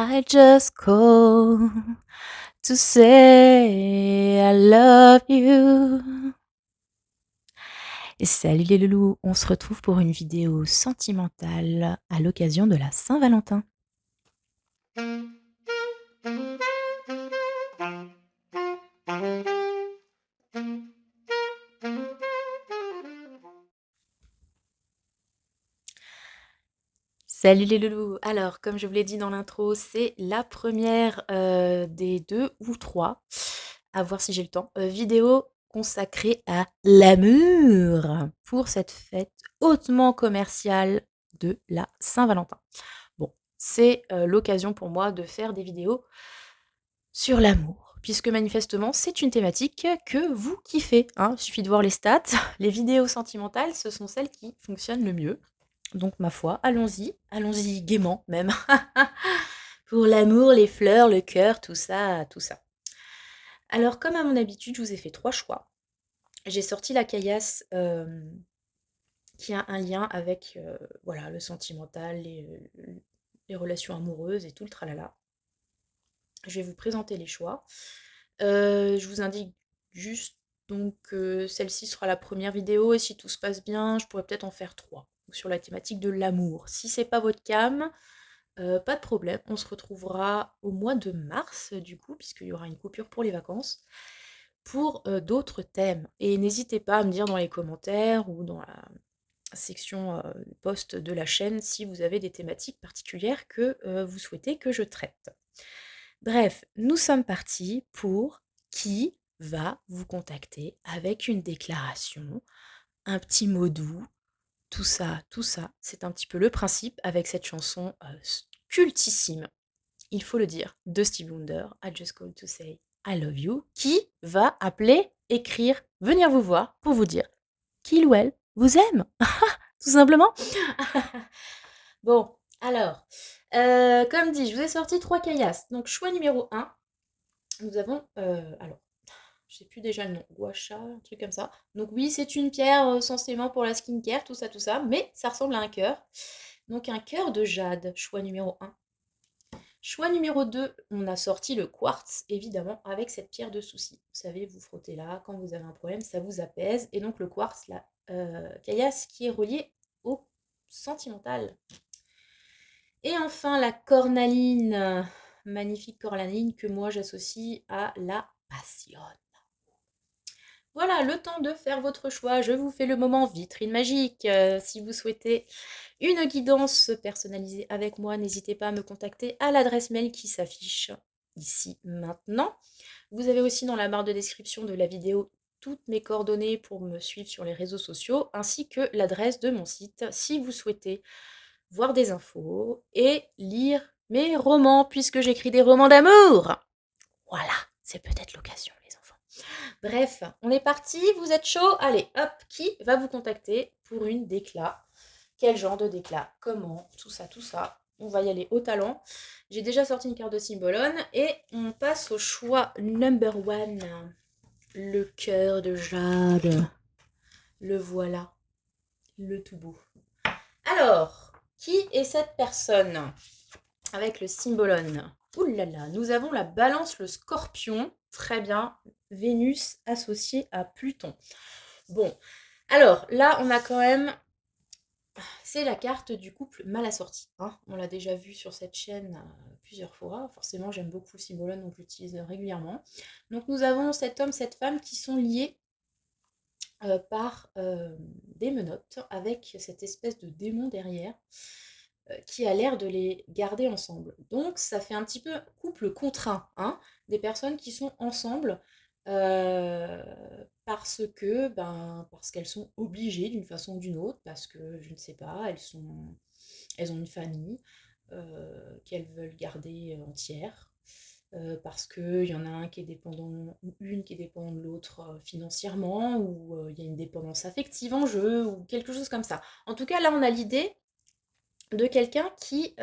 I just call to say I love you. Et salut les loulous, on se retrouve pour une vidéo sentimentale à l'occasion de la Saint-Valentin. Salut les loulous. Alors, comme je vous l'ai dit dans l'intro, c'est la première des 2 ou 3, à voir si j'ai le temps, vidéos consacrées à l'amour pour cette fête hautement commerciale de la Saint-Valentin. Bon, c'est l'occasion pour moi de faire des vidéos sur l'amour, puisque manifestement, c'est une thématique que vous kiffez, hein. Il suffit de voir les stats. Les vidéos sentimentales, ce sont celles qui fonctionnent le mieux. Donc ma foi, allons-y gaiement même. Pour l'amour, les fleurs, le cœur, tout ça, tout ça. Alors comme à mon habitude, je vous ai fait 3 choix. J'ai sorti la caillasse qui a un lien avec voilà, le sentimental, les relations amoureuses et tout le tralala. Je vais vous présenter les choix. Je vous indique juste donc celle-ci sera la première vidéo et si tout se passe bien, je pourrais peut-être en faire 3 sur la thématique de l'amour. Si c'est pas votre cam, pas de problème, on se retrouvera au mois de mars du coup, puisqu'il y aura une coupure pour les vacances, pour d'autres thèmes. Et n'hésitez pas à me dire dans les commentaires ou dans la section post de la chaîne si vous avez des thématiques particulières que vous souhaitez que je traite. Bref, nous sommes partis pour qui va vous contacter avec une déclaration, un petit mot doux, tout ça, c'est un petit peu le principe avec cette chanson cultissime, il faut le dire, de Stevie Wonder, I Just Called to Say I Love You, qui va appeler, écrire, venir vous voir pour vous dire qu'il ou elle vous aime, tout simplement. Bon, alors, comme dit, je vous ai sorti 3 caillasses. Donc, choix numéro 1, nous avons, alors, je sais plus déjà le nom, gua sha, un truc comme ça. Donc oui, c'est une pierre censément pour la skincare, tout ça, mais ça ressemble à un cœur. Donc un cœur de jade, choix numéro 1. Choix numéro 2, on a sorti le quartz, évidemment, avec cette pierre de souci. Vous savez, vous frottez là, quand vous avez un problème, ça vous apaise. Et donc le quartz, la caillasse qui est reliée au sentimental. Et enfin, la cornaline, magnifique cornaline que moi j'associe à la passion. Voilà, le temps de faire votre choix. Je vous fais le moment vitrine magique. Si vous souhaitez une guidance personnalisée avec moi, n'hésitez pas à me contacter à l'adresse mail qui s'affiche ici maintenant. Vous avez aussi dans la barre de description de la vidéo toutes mes coordonnées pour me suivre sur les réseaux sociaux, ainsi que l'adresse de mon site si vous souhaitez voir des infos et lire mes romans, puisque j'écris des romans d'amour. Voilà, c'est peut-être l'occasion, les enfants. Bref, on est parti, vous êtes chaud? Allez, hop, qui va vous contacter pour une déclat? Quel genre de déclat? Comment? Tout ça, tout ça. On va y aller au talent. J'ai déjà sorti une carte de Symbolone et on passe au choix number one. Le cœur de jade. Le voilà. Le tout beau. Alors, qui est cette personne? Avec le Symbolone. Ouh là là, nous avons la balance, le scorpion. Très bien. Vénus associée à Pluton. Bon, alors là, on a quand même... C'est la carte du couple mal assorti. Hein. On l'a déjà vu sur cette chaîne plusieurs fois. Forcément, j'aime beaucoup Symbolone, donc je l'utilise régulièrement. Donc nous avons cet homme, cette femme qui sont liés par des menottes avec cette espèce de démon derrière qui a l'air de les garder ensemble. Donc ça fait un petit peu couple contraint, hein, des personnes qui sont ensemble euh, parce qu'elles sont obligées d'une façon ou d'une autre, parce que je ne sais pas, elles ont une famille qu'elles veulent garder entière. Parce qu'il y en a un qui est dépendant ou une qui est dépendante de l'autre financièrement, ou il y a une dépendance affective en jeu, ou quelque chose comme ça. En tout cas, là, on a l'idée de quelqu'un qui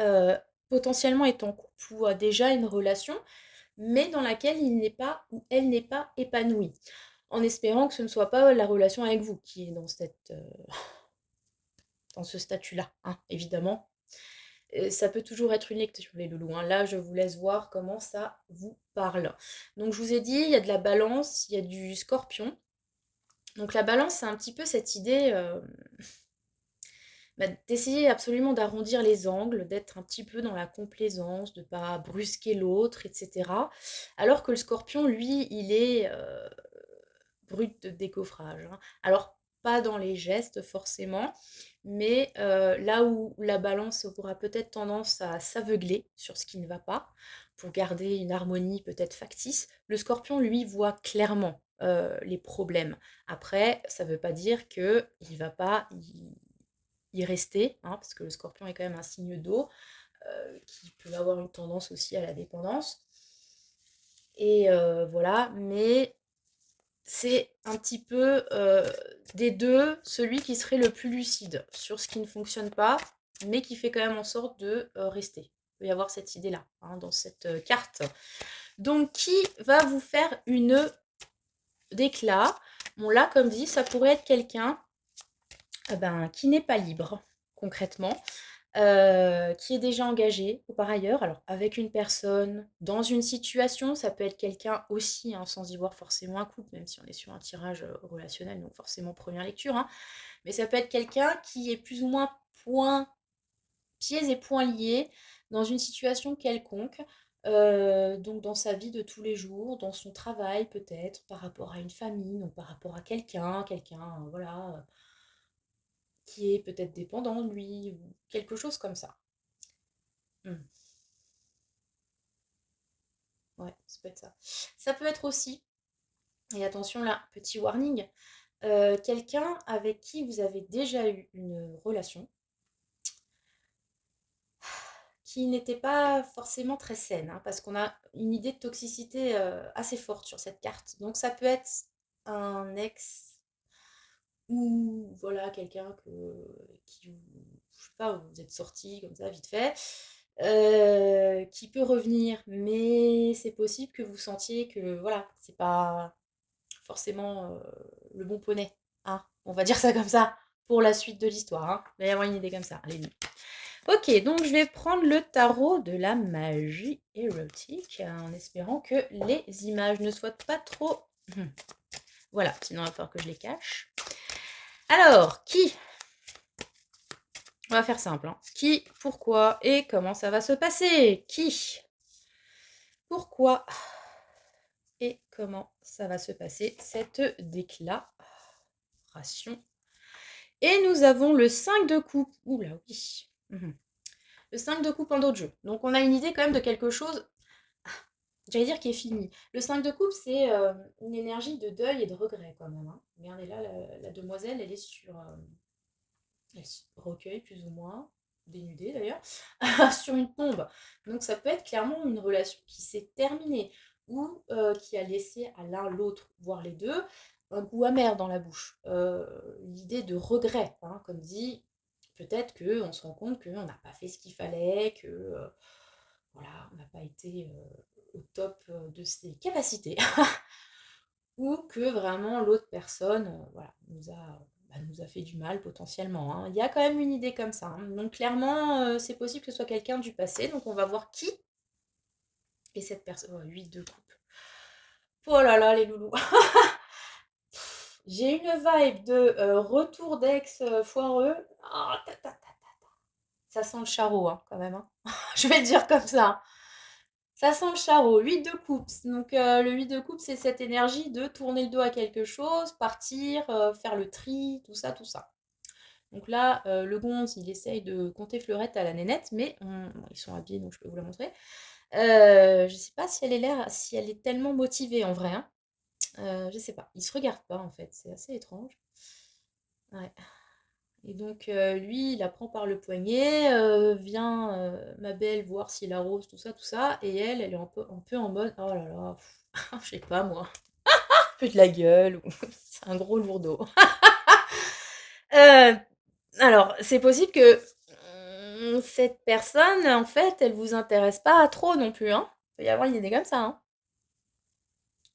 potentiellement est en couple ou a déjà une relation, mais dans laquelle il n'est pas ou elle n'est pas épanouie. En espérant que ce ne soit pas la relation avec vous qui est dans ce statut-là, hein, évidemment. Ça peut toujours être une lecture, les loulous, hein. Là, je vous laisse voir comment ça vous parle. Donc, je vous ai dit, il y a de la balance, il y a du scorpion. Donc, la balance, c'est un petit peu cette idée d'essayer absolument d'arrondir les angles, d'être un petit peu dans la complaisance, de ne pas brusquer l'autre, etc. Alors que le scorpion, lui, il est brut de décoffrage, hein. Alors, pas dans les gestes forcément, mais là où la balance aura peut-être tendance à s'aveugler sur ce qui ne va pas, pour garder une harmonie peut-être factice, le scorpion, lui, voit clairement les problèmes. Après, ça ne veut pas dire qu'il ne va pas y rester, hein, parce que le scorpion est quand même un signe d'eau, qui peut avoir une tendance aussi à la dépendance. Et voilà, mais c'est un petit peu des deux, celui qui serait le plus lucide sur ce qui ne fonctionne pas, mais qui fait quand même en sorte de rester. Il peut y avoir cette idée-là, hein, dans cette carte. Donc, qui va vous faire une d'éclat? Bon, là, comme dit, ça pourrait être quelqu'un qui n'est pas libre, concrètement, qui est déjà engagé par ailleurs, alors avec une personne, dans une situation, ça peut être quelqu'un aussi, hein, sans y voir forcément un couple, même si on est sur un tirage relationnel, donc forcément première lecture, hein, mais ça peut être quelqu'un qui est plus ou moins pieds et poings liés dans une situation quelconque, donc dans sa vie de tous les jours, dans son travail peut-être, par rapport à une famille, donc par rapport à quelqu'un, voilà, qui est peut-être dépendant de lui, ou quelque chose comme ça. Hmm. Ouais, ça peut être ça. Ça peut être aussi, et attention là, petit warning, quelqu'un avec qui vous avez déjà eu une relation qui n'était pas forcément très saine, hein, parce qu'on a une idée de toxicité assez forte sur cette carte. Donc ça peut être un ex ou voilà quelqu'un qui, je sais pas, vous êtes sortis comme ça vite fait, qui peut revenir, mais c'est possible que vous sentiez que voilà, c'est pas forcément le bon poney, hein, on va dire ça comme ça, pour la suite de l'histoire, hein. Il va y avoir une idée comme ça. Allez. Ok, donc je vais prendre le tarot de la magie érotique en espérant que les images ne soient pas trop... Voilà, sinon il va falloir que je les cache. Alors, qui? On va faire simple, hein. Qui, pourquoi et comment ça va se passer? Qui? Pourquoi et comment ça va se passer cette déclaration? Et nous avons le 5 de coupe. Oula, oui. Le 5 de coupe en dos de jeu. Donc on a une idée quand même de quelque chose, j'allais dire qui est fini. Le 5 de coupe, c'est une énergie de deuil et de regret quand même, hein. Regardez là, la demoiselle, elle est sur... elle se recueille plus ou moins, dénudée d'ailleurs, sur une tombe. Donc ça peut être clairement une relation qui s'est terminée ou qui a laissé à l'un l'autre, voire les deux, un goût amer dans la bouche. L'idée de regret, hein, comme dit, peut-être qu'on se rend compte qu'on n'a pas fait ce qu'il fallait, que voilà, on n'a pas été au top de ses capacités. Ou que vraiment l'autre personne voilà, nous a fait du mal potentiellement, hein. Il y a quand même une idée comme ça, hein. Donc clairement, c'est possible que ce soit quelqu'un du passé. Donc on va voir qui est cette personne. Oh, 8 de coupe. Oh là là, les loulous. J'ai une vibe de retour d'ex foireux. Ah, ça sent le charreau, hein, quand même, hein. Je vais le dire comme ça. Ça sent le charreau. 8 de coupe. Donc le 8 de coupe, c'est cette énergie de tourner le dos à quelque chose, partir, faire le tri, tout ça, tout ça. Donc là, le gonze, il essaye de compter fleurette à la nénette, mais ils sont habillés, donc je peux vous la montrer. Je sais pas si elle est tellement motivée en vrai, hein. Je sais pas. Ils se regardent pas en fait, c'est assez étrange. Ouais. Et donc lui, il la prend par le poignet, viens ma belle voir s'il arrose, tout ça, et elle est un peu en mode, oh là là, je sais pas moi, un peu de la gueule, ou c'est un gros lourdeau. Euh, alors, c'est possible que cette personne, en fait, elle vous intéresse pas trop non plus, hein. Il peut y avoir une idée comme ça, hein.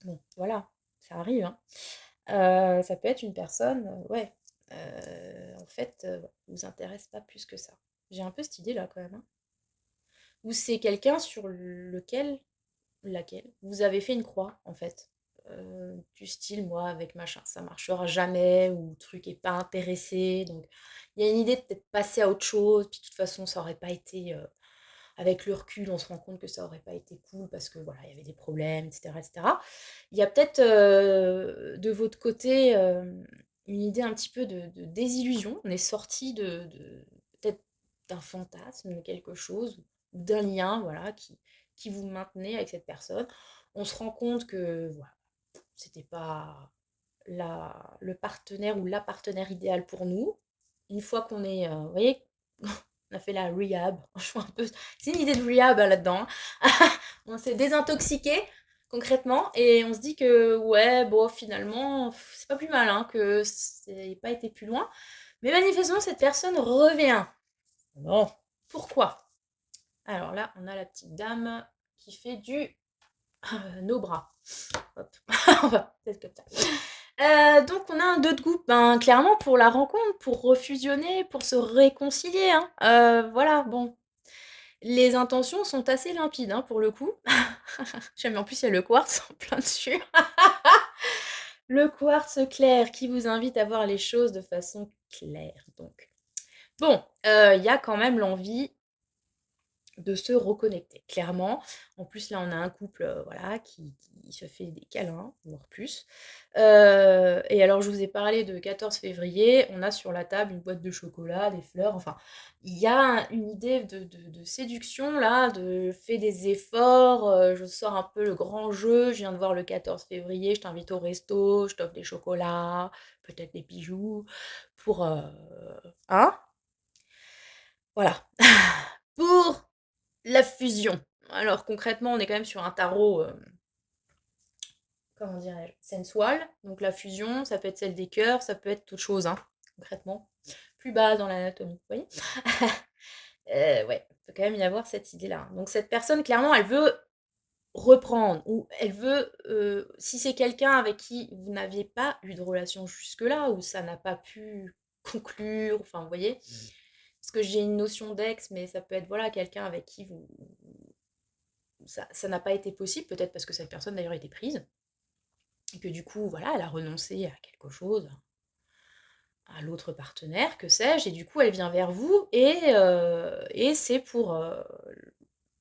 Bon, voilà, ça arrive, hein. Ça peut être une personne, ouais, en fait, vous intéresse pas plus que ça. J'ai un peu cette idée-là quand même, hein. ou c'est quelqu'un sur laquelle vous avez fait une croix, en fait. Du style, moi, avec machin, ça marchera jamais, ou le truc est pas intéressé. Donc, il y a une idée de peut-être passer à autre chose, puis de toute façon, ça aurait pas été. Avec le recul, on se rend compte que ça aurait pas été cool parce que voilà, il y avait des problèmes, etc., etc. Il y a peut-être de votre côté une idée un petit peu de désillusion. On est sorti peut-être d'un fantasme, de quelque chose, ou d'un lien, voilà, qui vous maintenait avec cette personne. On se rend compte que voilà, c'était pas le partenaire ou la partenaire idéale pour nous. Une fois qu'on est, vous voyez, on a fait la rehab. C'est une idée de rehab là-dedans. On s'est désintoxiqué concrètement et on se dit que ouais, bon, finalement, c'est pas plus mal, hein, que c'est pas été plus loin. Mais manifestement, cette personne revient. Bon, pourquoi? Alors là, on a la petite dame qui fait du nos bras. Hop. On va peut-être comme ça. Donc on a un 2 de coupe, ben, clairement pour la rencontre, pour refusionner, pour se réconcilier, hein. Voilà, bon. Les intentions sont assez limpides, hein, pour le coup. J'aime, en plus, il y a le quartz en plein dessus. Le quartz clair qui vous invite à voir les choses de façon claire, donc. Bon, il y a quand même l'envie de se reconnecter, clairement. En plus, là, on a un couple, voilà, qui se fait des câlins, voire plus. Et alors, je vous ai parlé de 14 février, on a sur la table une boîte de chocolat, des fleurs, enfin, il y a une idée de séduction, là, de fais des efforts, je sors un peu le grand jeu, je viens de voir le 14 février, je t'invite au resto, je t'offre des chocolats, peut-être des bijoux, pour... hein? Voilà. Pour la fusion. Alors concrètement, on est quand même sur un tarot, comment dirais-je, sensual. Donc la fusion, ça peut être celle des cœurs, ça peut être toute chose, hein, concrètement. Plus bas dans l'anatomie, vous voyez. Ouais, il peut quand même y avoir cette idée-là. Donc cette personne, clairement, elle veut reprendre, ou elle veut, si c'est quelqu'un avec qui vous n'aviez pas eu de relation jusque-là, ou ça n'a pas pu conclure, enfin, vous voyez. Parce que j'ai une notion d'ex, mais ça peut être, voilà, quelqu'un avec qui ça n'a pas été possible, peut-être parce que cette personne d'ailleurs était prise, et que du coup, voilà, elle a renoncé à quelque chose, à l'autre partenaire, que sais-je, et du coup, elle vient vers vous, et c'est pour,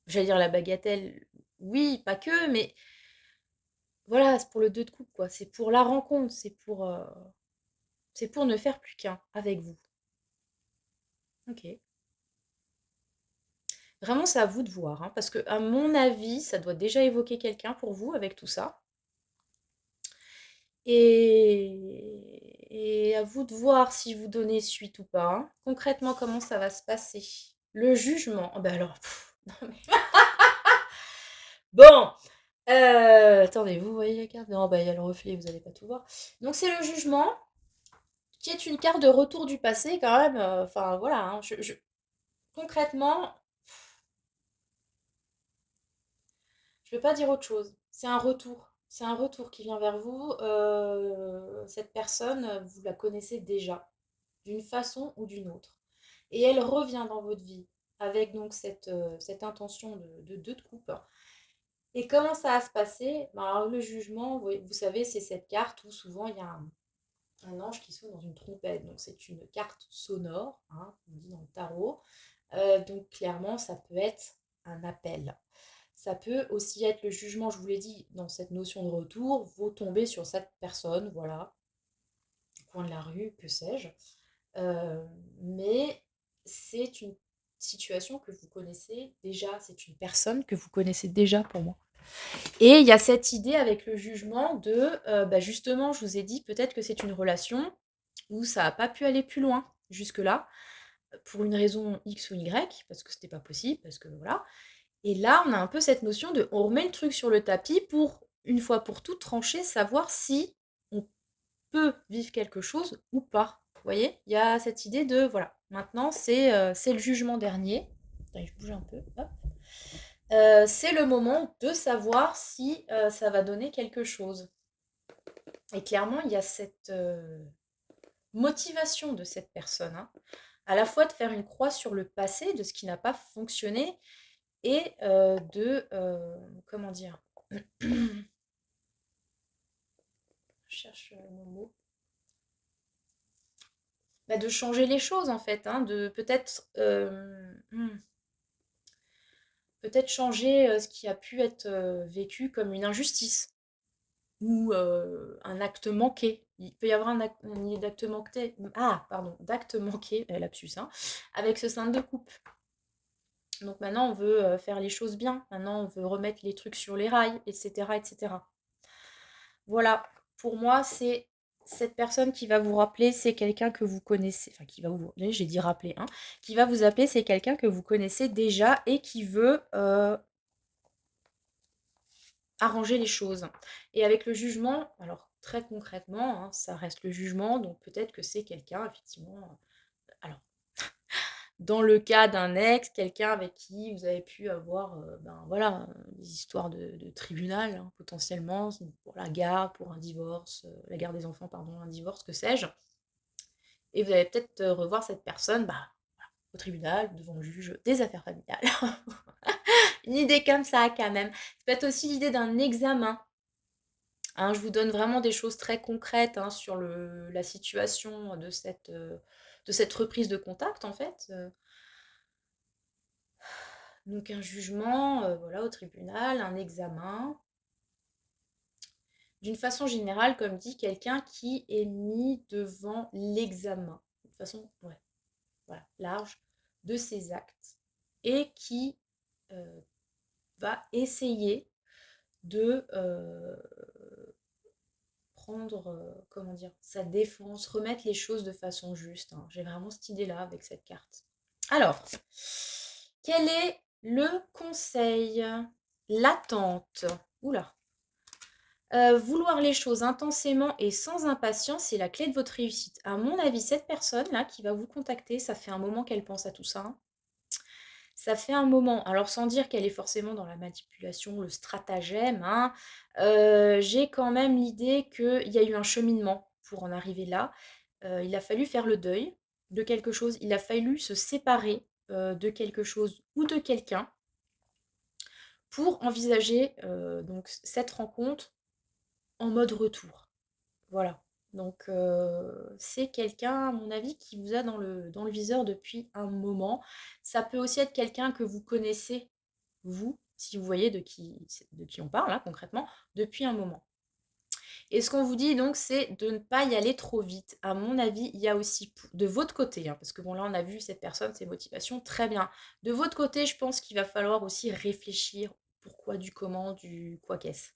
j'allais dire la bagatelle, oui, pas que, mais voilà, c'est pour le 2 de coupe, quoi. C'est pour la rencontre, c'est pour ne faire plus qu'un avec vous. Ok. Vraiment, c'est à vous de voir, hein, parce que à mon avis, ça doit déjà évoquer quelqu'un pour vous avec tout ça. Et à vous de voir si vous donnez suite ou pas, hein. Concrètement, comment ça va se passer? Le jugement. Oh, bah alors, non mais... Bon, attendez, vous voyez la carte? Non, bah il y a le reflet, vous n'allez pas tout voir. Donc c'est le jugement, qui est une carte de retour du passé quand même. Enfin voilà, hein, concrètement, je ne peux pas dire autre chose. C'est un retour. C'est un retour qui vient vers vous. Cette personne, vous la connaissez déjà, d'une façon ou d'une autre. Et elle revient dans votre vie avec donc cette intention de deux de coupe. Et comment ça va se passer? Ben alors, le jugement, vous savez, c'est cette carte où souvent il y a un ange qui sonne dans une trompette. Donc c'est une carte sonore, hein, on dit dans le tarot. Donc clairement, ça peut être un appel. Ça peut aussi être le jugement, je vous l'ai dit, dans cette notion de retour, vous tombez sur cette personne, voilà, au coin de la rue, que sais-je. Mais c'est une situation que vous connaissez déjà, c'est une personne que vous connaissez déjà pour moi. Et il y a cette idée avec le jugement de, bah justement, je vous ai dit, peut-être que c'est une relation où ça n'a pas pu aller plus loin jusque-là, pour une raison X ou Y, parce que c'était pas possible, parce que voilà. Et là, on a un peu cette notion de, on remet le truc sur le tapis pour, une fois pour toutes, trancher, savoir si on peut vivre quelque chose ou pas. Vous voyez, il y a cette idée de, voilà, maintenant c'est le jugement dernier. Attends, je bouge un peu, hop. C'est le moment de savoir si ça va donner quelque chose. Et clairement, il y a cette motivation de cette personne, hein, à la fois de faire une croix sur le passé, de ce qui n'a pas fonctionné, et comment dire? Je cherche mon mot. Bah, de changer les choses en fait, hein, de peut-être changer ce qui a pu être vécu comme une injustice ou un acte manqué. Il peut y avoir un acte manqué, d'acte manqué, lapsus, hein, avec ce sein de coupe. Donc maintenant, on veut faire les choses bien. Maintenant, on veut remettre les trucs sur les rails, etc., etc. Voilà, pour moi, c'est cette personne qui va vous rappeler, c'est quelqu'un que vous connaissez, enfin qui va vous, j'ai dit rappeler, hein, qui va vous appeler, c'est quelqu'un que vous connaissez déjà et qui veut arranger les choses. Et avec le jugement, alors très concrètement, hein, ça reste le jugement, donc peut-être que c'est quelqu'un, effectivement, alors dans le cas d'un ex, quelqu'un avec qui vous avez pu avoir voilà, des histoires de tribunal, hein, potentiellement, pour la garde, pour un divorce, la garde des enfants, pardon, un divorce, que sais-je. Et vous allez peut-être revoir cette personne au tribunal, devant le juge des affaires familiales. Une idée comme ça, quand même. Ça peut être aussi l'idée d'un examen. Hein, je vous donne vraiment des choses très concrètes, hein, sur la situation de cette reprise de contact, en fait. Donc un jugement, voilà, au tribunal, un examen. D'une façon générale, comme dit, quelqu'un qui est mis devant l'examen. De façon, ouais, voilà, large, de ses actes. Et qui euh, va essayer de prendre, comment dire, sa défense, remettre les choses de façon juste, hein. J'ai vraiment cette idée-là avec cette carte. Alors, quel est le conseil? L'attente. Oula. Vouloir les choses intensément et sans impatience, c'est la clé de votre réussite. À mon avis, cette personne-là qui va vous contacter, ça fait un moment qu'elle pense à tout ça, hein. Ça fait un moment, alors sans dire qu'elle est forcément dans la manipulation, le stratagème, hein, j'ai quand même l'idée qu'il y a eu un cheminement pour en arriver là. Il a fallu faire le deuil de quelque chose, il a fallu se séparer de quelque chose ou de quelqu'un pour envisager donc cette rencontre en mode retour. Voilà. Donc c'est quelqu'un, à mon avis, qui vous a dans le viseur depuis un moment. Ça peut aussi être quelqu'un que vous connaissez, vous, si vous voyez de qui on parle, là, concrètement, depuis un moment. Et ce qu'on vous dit donc, c'est de ne pas y aller trop vite. À mon avis, il y a aussi de votre côté, hein, parce que bon là on a vu cette personne, ses motivations, très bien. De votre côté, je pense qu'il va falloir aussi réfléchir pourquoi, du comment, du quoi qu'est-ce.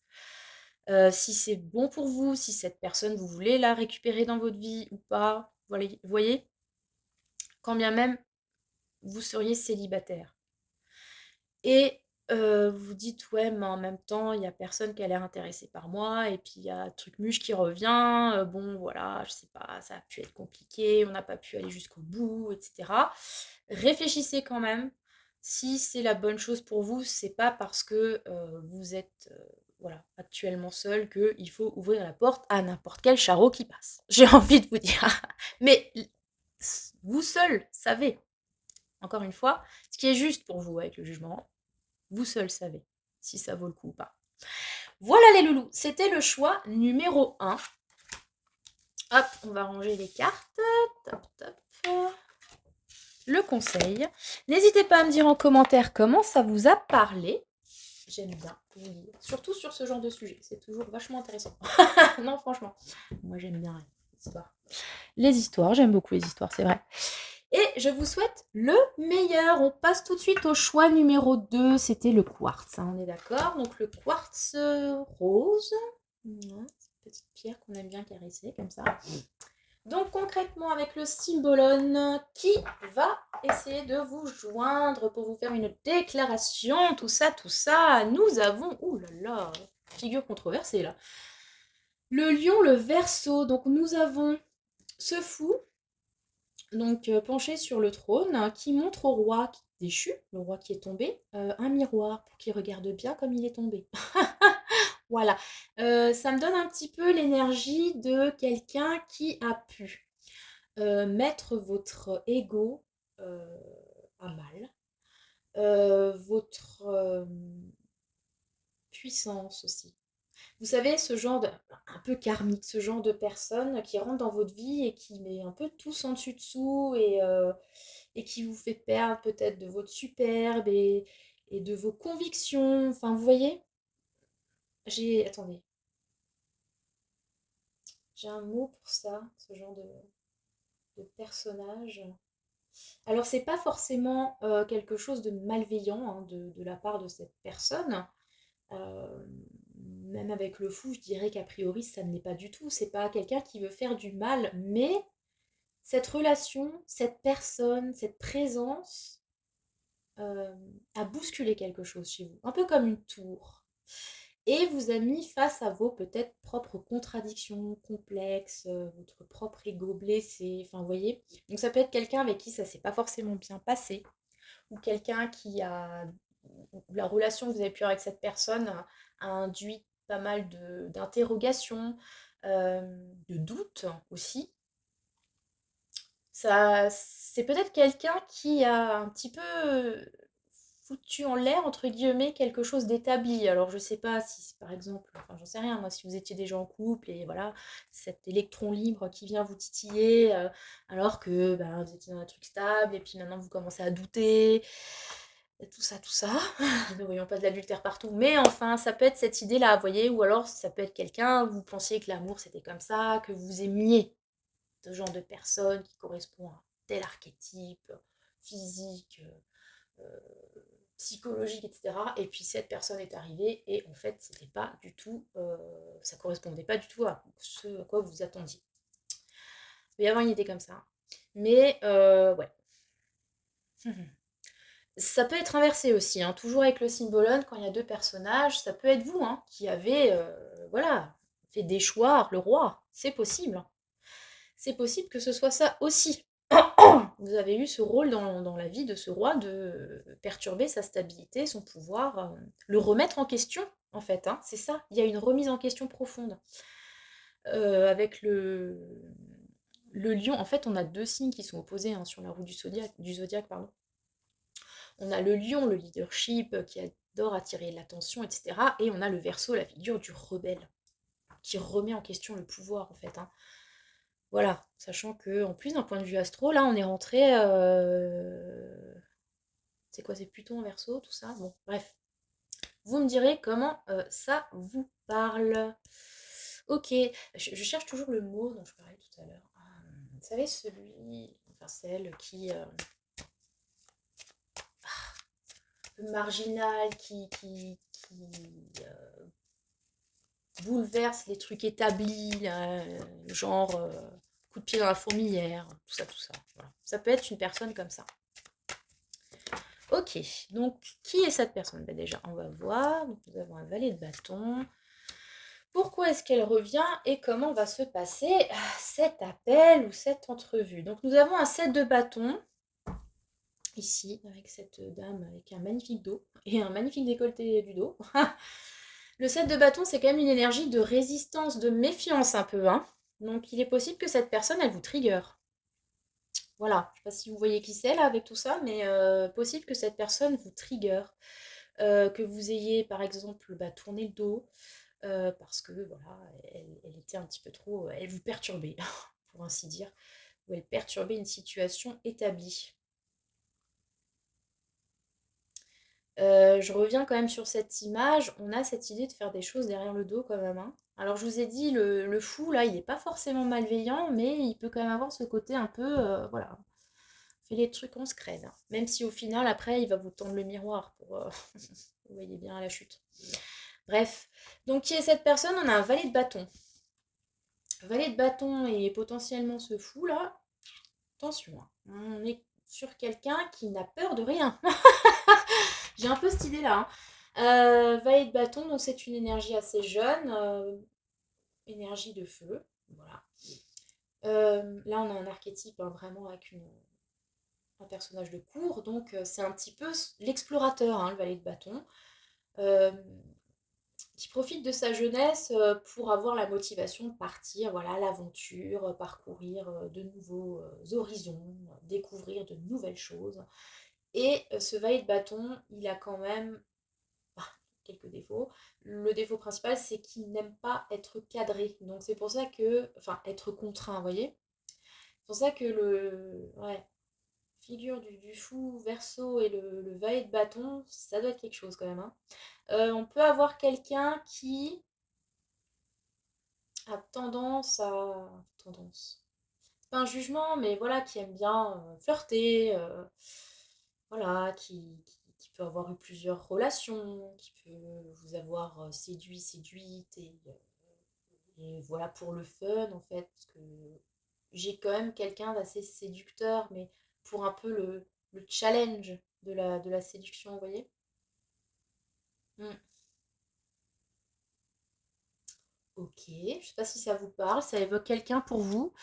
Si c'est bon pour vous, si cette personne, vous voulez la récupérer dans votre vie ou pas. Voilà, vous voyez, quand bien même vous seriez célibataire. Et vous dites, ouais, mais en même temps, il n'y a personne qui a l'air intéressé par moi, et puis il y a Trucmuche qui revient, bon, voilà, je sais pas, ça a pu être compliqué, on n'a pas pu aller jusqu'au bout, etc. Réfléchissez quand même. Si c'est la bonne chose pour vous, c'est pas parce que vous êtes voilà, actuellement seul qu'il faut ouvrir la porte à n'importe quel charreau qui passe. J'ai envie de vous dire. Mais vous seul savez, encore une fois, ce qui est juste pour vous avec le jugement. Vous seul savez si ça vaut le coup ou pas. Voilà les loulous, c'était le choix numéro 1. Hop, on va ranger les cartes. Top, top. Le conseil. N'hésitez pas à me dire en commentaire comment ça vous a parlé. J'aime bien vous lire, surtout sur ce genre de sujet. C'est toujours vachement intéressant. Non, franchement, moi j'aime bien les histoires. Les histoires, j'aime beaucoup les histoires, c'est vrai. Et je vous souhaite le meilleur. On passe tout de suite au choix numéro 2. C'était le quartz, hein, on est d'accord. Donc le quartz rose. Petite pierre qu'on aime bien caresser comme ça. Donc concrètement avec le symbolone qui va essayer de vous joindre pour vous faire une déclaration, tout ça, nous avons, ouh là là, figure controversée là. Le lion, le verseau, donc nous avons ce fou, donc penché sur le trône, qui montre au roi déchu, le roi qui est tombé, un miroir pour qu'il regarde bien comme il est tombé. Voilà, ça me donne un petit peu l'énergie de quelqu'un qui a pu mettre votre ego à mal, votre puissance aussi. Vous savez, ce genre de, un peu karmique, ce genre de personne qui rentre dans votre vie et qui met un peu tous en dessus-dessous et qui vous fait perdre peut-être de votre superbe et de vos convictions. Enfin, vous voyez, attendez, j'ai un mot pour ça, ce genre de personnage. Alors, c'est pas forcément quelque chose de malveillant hein, de la part de cette personne. Euh, Même avec le fou, je dirais qu'a priori, ça ne l'est pas du tout. C'est pas quelqu'un qui veut faire du mal, mais cette relation, cette personne, cette présence euh, a bousculé quelque chose chez vous, un peu comme une tour. Et vous a mis face à vos peut-être propres contradictions, complexes, votre propre ego blessé, enfin vous voyez. Donc ça peut être quelqu'un avec qui ça s'est pas forcément bien passé, ou quelqu'un qui a la relation que vous avez pu avoir avec cette personne a induit pas mal d'interrogations, de doutes aussi. Ça, c'est peut-être quelqu'un qui a un petit peu foutu en l'air, entre guillemets, quelque chose d'établi. Alors, je sais pas si, par exemple, enfin, j'en sais rien, moi, si vous étiez déjà en couple et voilà, cet électron libre qui vient vous titiller, alors que ben, vous étiez dans un truc stable et puis maintenant vous commencez à douter, et tout ça. Ne voyons pas de l'adultère partout, mais enfin, ça peut être cette idée-là, vous voyez, ou alors ça peut être quelqu'un, vous pensiez que l'amour c'était comme ça, que vous aimiez ce genre de personne qui correspond à tel archétype physique, euh, psychologique, etc. Et puis cette personne est arrivée et en fait, c'était pas du tout, ça correspondait pas du tout à ce à quoi vous vous attendiez. Il peut y avoir une idée comme ça. Mais ouais. Ça peut être inversé aussi, hein. Toujours avec le symbolone, quand il y a deux personnages, ça peut être vous hein, qui avez voilà, fait déchoir le roi. C'est possible. C'est possible que ce soit ça aussi. Vous avez eu ce rôle dans la vie de ce roi de perturber sa stabilité, son pouvoir, le remettre en question, en fait. Hein, c'est ça, il y a une remise en question profonde. Avec le lion, en fait, on a deux signes qui sont opposés hein, sur la roue du zodiaque pardon. On a le lion, le leadership, qui adore attirer l'attention, etc. Et on a le verso, la figure du rebelle, qui remet en question le pouvoir, en fait. Hein. Voilà, sachant que en plus d'un point de vue astro, là on est rentré. C'est quoi, c'est Pluton en verso, tout ça. Bon, bref. Vous me direz comment ça vous parle. Ok, je cherche toujours le mot dont je parlais tout à l'heure. Vous savez, celui, enfin celle qui marginal, qui bouleverse les trucs établis, là, genre coup de pied dans la fourmilière, tout ça, tout ça. Voilà. Ça peut être une personne comme ça. Ok, donc qui est cette personne? Ben déjà, on va voir. Donc, nous avons un valet de bâton. Pourquoi est-ce qu'elle revient et comment va se passer cet appel ou cette entrevue? Donc nous avons un 7 de bâton, ici, avec cette dame avec un magnifique dos et un magnifique décolleté du dos. Le 7 de bâton, c'est quand même une énergie de résistance, de méfiance un peu. Hein. Donc il est possible que cette personne, elle vous trigger. Voilà, je ne sais pas si vous voyez qui c'est là avec tout ça, mais possible que cette personne vous trigger. Que vous ayez par exemple bah, tourné le dos parce que voilà, elle était un petit peu trop, elle vous perturbait, pour ainsi dire, ou elle perturbait une situation établie. Je reviens quand même sur cette image, on a cette idée de faire des choses derrière le dos quand même. Hein. Alors je vous ai dit, le fou là, il n'est pas forcément malveillant, mais il peut quand même avoir ce côté un peu, voilà, fait les trucs en scred. Hein. Même si au final, après, il va vous tendre le miroir pour, vous voyez bien à la chute. Bref, donc qui est cette personne? On a un valet de bâton. Valet de bâton et potentiellement ce fou là, attention, hein. On est sur quelqu'un qui n'a peur de rien. J'ai un peu cette idée là. Hein. Valet de bâton, donc c'est une énergie assez jeune, énergie de feu. Voilà. Là on a un archétype hein, vraiment avec un personnage de cour, donc c'est un petit peu l'explorateur, hein, le valet de bâton. Euh, qui profite de sa jeunesse pour avoir la motivation de partir voilà, à l'aventure, parcourir de nouveaux horizons, découvrir de nouvelles choses. Et ce valet de bâton, il a quand même quelques défauts. Le défaut principal, c'est qu'il n'aime pas être cadré. Donc c'est pour ça que... Enfin, être contraint, vous voyez. C'est pour ça que le... Ouais, figure du fou verso et le valet de bâton, ça doit être quelque chose quand même, hein. On peut avoir quelqu'un qui a tendance à... Tendance. C'est pas un jugement, mais voilà, qui aime bien flirter, voilà, qui peut avoir eu plusieurs relations, qui peut vous avoir séduit, séduite, et voilà pour le fun en fait, parce que j'ai quand même quelqu'un d'assez séducteur, mais pour un peu le challenge de la séduction, vous voyez. Mm. Ok, je sais pas si ça vous parle, ça évoque quelqu'un pour vous.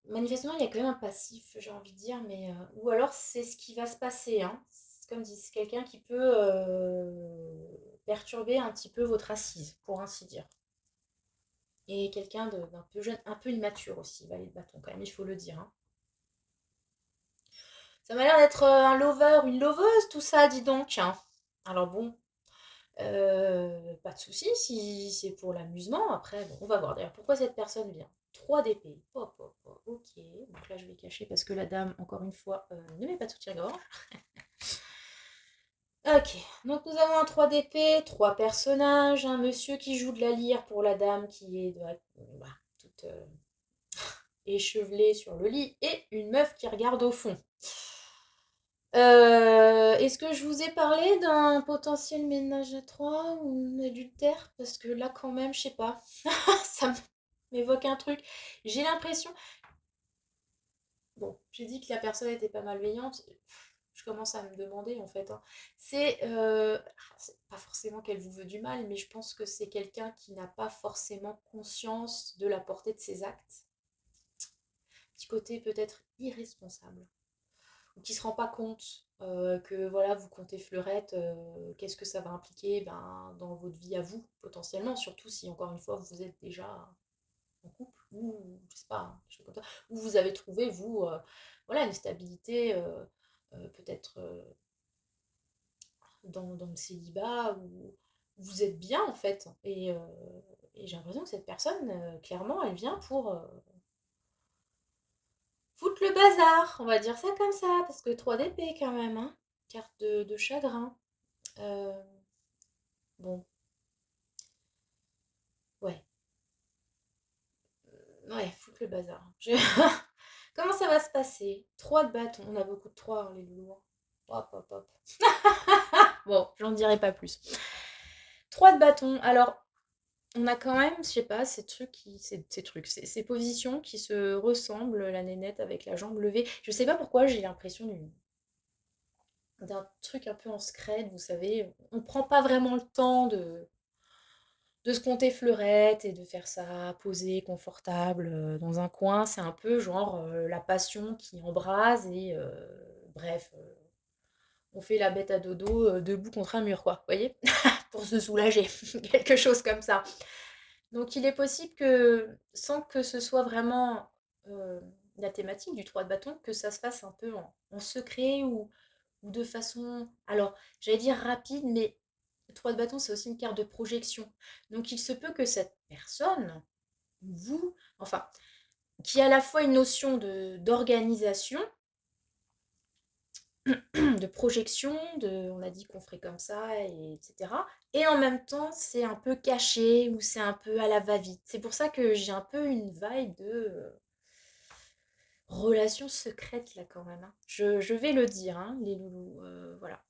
Manifestement, il y a quand même un passif, j'ai envie de dire, mais ou alors c'est ce qui va se passer, hein. C'est comme dit, c'est quelqu'un qui peut perturber un petit peu votre assise, pour ainsi dire. Et quelqu'un d'un peu jeune, un peu immature aussi, valet de bâton quand même, il faut le dire, hein. Ça m'a l'air d'être un lover, une loveuse, tout ça, dis donc, hein. Alors bon, pas de souci si c'est pour l'amusement. Après, bon, on va voir d'ailleurs pourquoi cette personne vient. 3 d'épée. Hop, hop, hop, ok. Donc là, je vais cacher parce que la dame, encore une fois, ne met pas de soutien-gorge. Ok, donc nous avons un 3 d'épée, 3 personnages, un monsieur qui joue de la lyre pour la dame qui est bah, toute échevelée sur le lit et une meuf qui regarde au fond. Est-ce que je vous ai parlé d'un potentiel ménage à trois ou un adultère? Parce que là, quand même, je sais pas. Ça m'évoque un truc. J'ai l'impression. Bon, j'ai dit que la personne était pas malveillante. Je commence à me demander en fait, hein. C'est pas forcément qu'elle vous veut du mal, mais je pense que c'est quelqu'un qui n'a pas forcément conscience de la portée de ses actes. Petit côté peut-être irresponsable. Ou qui se rend pas compte que voilà, vous comptez fleurette, qu'est-ce que ça va impliquer ben, dans votre vie à vous, potentiellement, surtout si encore une fois vous êtes déjà en couple, ou je sais pas, hein, ou vous avez trouvé, vous, voilà, une stabilité, peut-être dans le célibat, où vous êtes bien en fait. Et j'ai l'impression que cette personne, clairement, elle vient pour foutre le bazar, on va dire ça comme ça, parce que 3 d'épée quand même, hein. Carte de chagrin. Euh, bon, ouais, ouais, foutre le bazar. Comment ça va se passer? 3 de bâton, on a beaucoup de 3, les loulous. Hop, hop, hop. Bon, j'en dirai pas plus. 3 de bâton, alors on a quand même, je sais pas, ces positions qui se ressemblent, la nénette avec la jambe levée. Je sais pas pourquoi j'ai l'impression d'un truc un peu en scred, vous savez. On prend pas vraiment le temps de se compter fleurette et de faire ça posé, confortable, dans un coin. C'est un peu genre la passion qui embrase et bref, on fait la bête à dodo debout contre un mur, quoi. Vous voyez? Pour se soulager, quelque chose comme ça. Donc il est possible que, sans que ce soit vraiment la thématique du 3 de bâton, que ça se fasse un peu en secret ou de façon, alors j'allais dire rapide, mais 3 de bâton, c'est aussi une carte de projection. Donc il se peut que cette personne, vous, enfin, qui a à la fois une notion d'organisation, de projection, on a dit qu'on ferait comme ça, etc. Et en même temps, c'est un peu caché ou c'est un peu à la va-vite. C'est pour ça que j'ai un peu une vibe de relation secrète là quand même, hein. Je vais le dire, hein, les loulous. Voilà.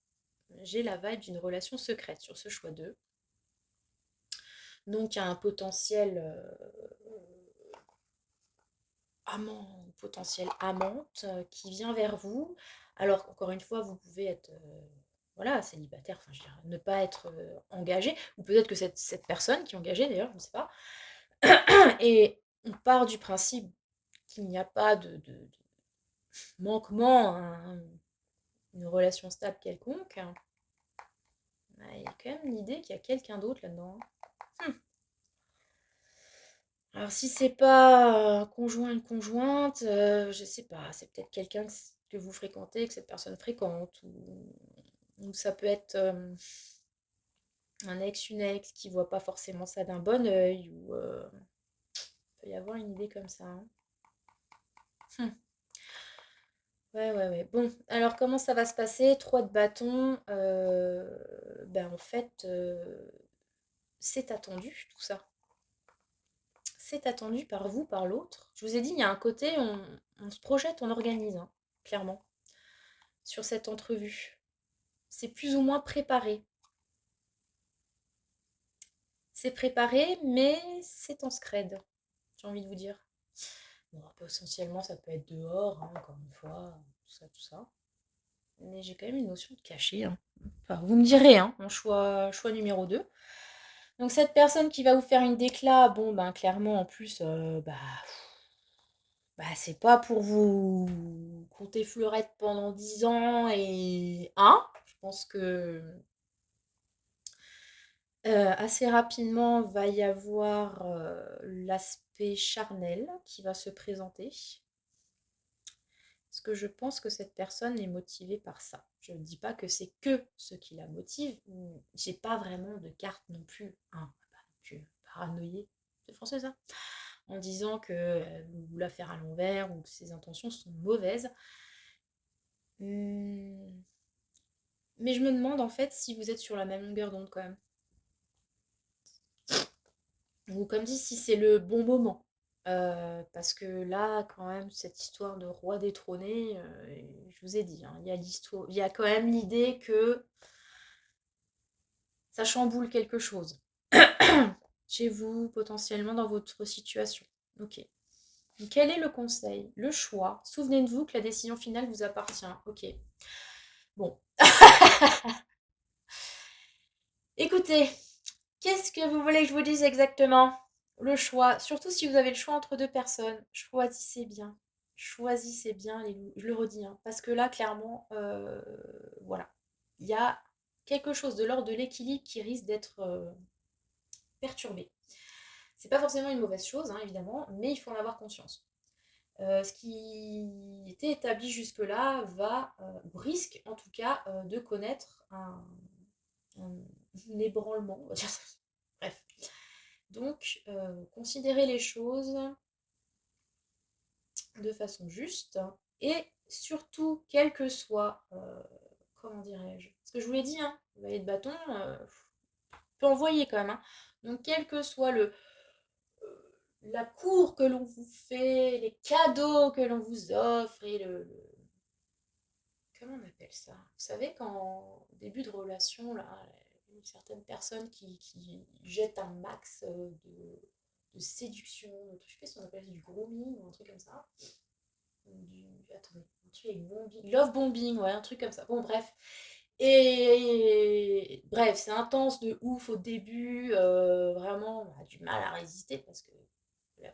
J'ai la vibe d'une relation secrète sur ce choix 2. Donc il y a un potentiel amant, potentielle amante qui vient vers vous. Alors encore une fois, vous pouvez être voilà, célibataire, enfin je veux dire, ne pas être engagé, ou peut-être que cette personne qui est engagée d'ailleurs, je ne sais pas. Et on part du principe qu'il n'y a pas de manquement à une relation stable quelconque. Il y a quand même l'idée qu'il y a quelqu'un d'autre là-dedans. Alors si c'est pas un conjoint, une conjointe, je sais pas, c'est peut-être quelqu'un que que vous fréquentez, que cette personne fréquente, ou ça peut être un ex, une ex qui voit pas forcément ça d'un bon œil, ou il peut y avoir une idée comme ça, hein. Hum. Ouais, ouais, ouais. Bon, alors comment ça va se passer? 3 de bâton, ben en fait, c'est attendu tout ça. C'est attendu par vous, par l'autre. Je vous ai dit, il y a un côté, on se projette, on organise, hein, clairement, sur cette entrevue. C'est plus ou moins préparé. C'est préparé, mais c'est en scred, j'ai envie de vous dire. Bon, essentiellement, ça peut être dehors, hein, encore une fois, tout ça, tout ça. Mais j'ai quand même une notion de cachet, hein. Enfin, vous me direz, hein, mon choix numéro 2. Donc cette personne qui va vous faire une décla, bon, ben clairement, en plus, c'est pas pour vous compter fleurette pendant 10 ans et je pense que assez rapidement va y avoir l'aspect charnel qui va se présenter. Parce que je pense que cette personne est motivée par ça. Je ne dis pas que c'est que ce qui la motive. J'ai pas vraiment de carte non plus, hein, pas non plus paranoïée, c'est français ça, en disant que vous la faire à l'envers ou que ses intentions sont mauvaises. Hum, Mais je me demande en fait si vous êtes sur la même longueur d'onde quand même. Ou comme dit, si c'est le bon moment. Parce que là, quand même, cette histoire de roi détrôné, je vous ai dit, hein, il y a quand même l'idée que ça chamboule quelque chose. Chez vous, potentiellement dans votre situation. Ok. Donc, quel est le conseil? Le choix. Souvenez-vous que la décision finale vous appartient. Ok. Bon. Écoutez, qu'est-ce que vous voulez que je vous dise exactement? Le choix, surtout si vous avez le choix entre deux personnes, choisissez bien. Choisissez bien les loups. Je le redis, hein, parce que là, clairement, voilà. Il y a quelque chose de l'ordre de l'équilibre qui risque d'être perturbé. C'est pas forcément une mauvaise chose, hein, évidemment, mais il faut en avoir conscience. Ce qui était établi jusque-là ou risque en tout cas, de connaître un ébranlement, on va dire ça. Bref. Donc, considérez les choses de façon juste et surtout, quel que soit, comment dirais-je, ce que je vous l'ai dit, hein, le valet de bâton, peut envoyer quand même, hein. Donc, quel que soit la cour que l'on vous fait, les cadeaux que l'on vous offre et comment on appelle ça? Vous savez, quand au début de relation, là, certaines personnes qui jettent un max de séduction, je sais pas si on appelle ça du grooming ou un truc comme ça. Attendez, un truc avec bombing, love bombing, ouais, un truc comme ça. Bon, bref. Et bref, c'est intense de ouf au début, vraiment, on a du mal à résister parce que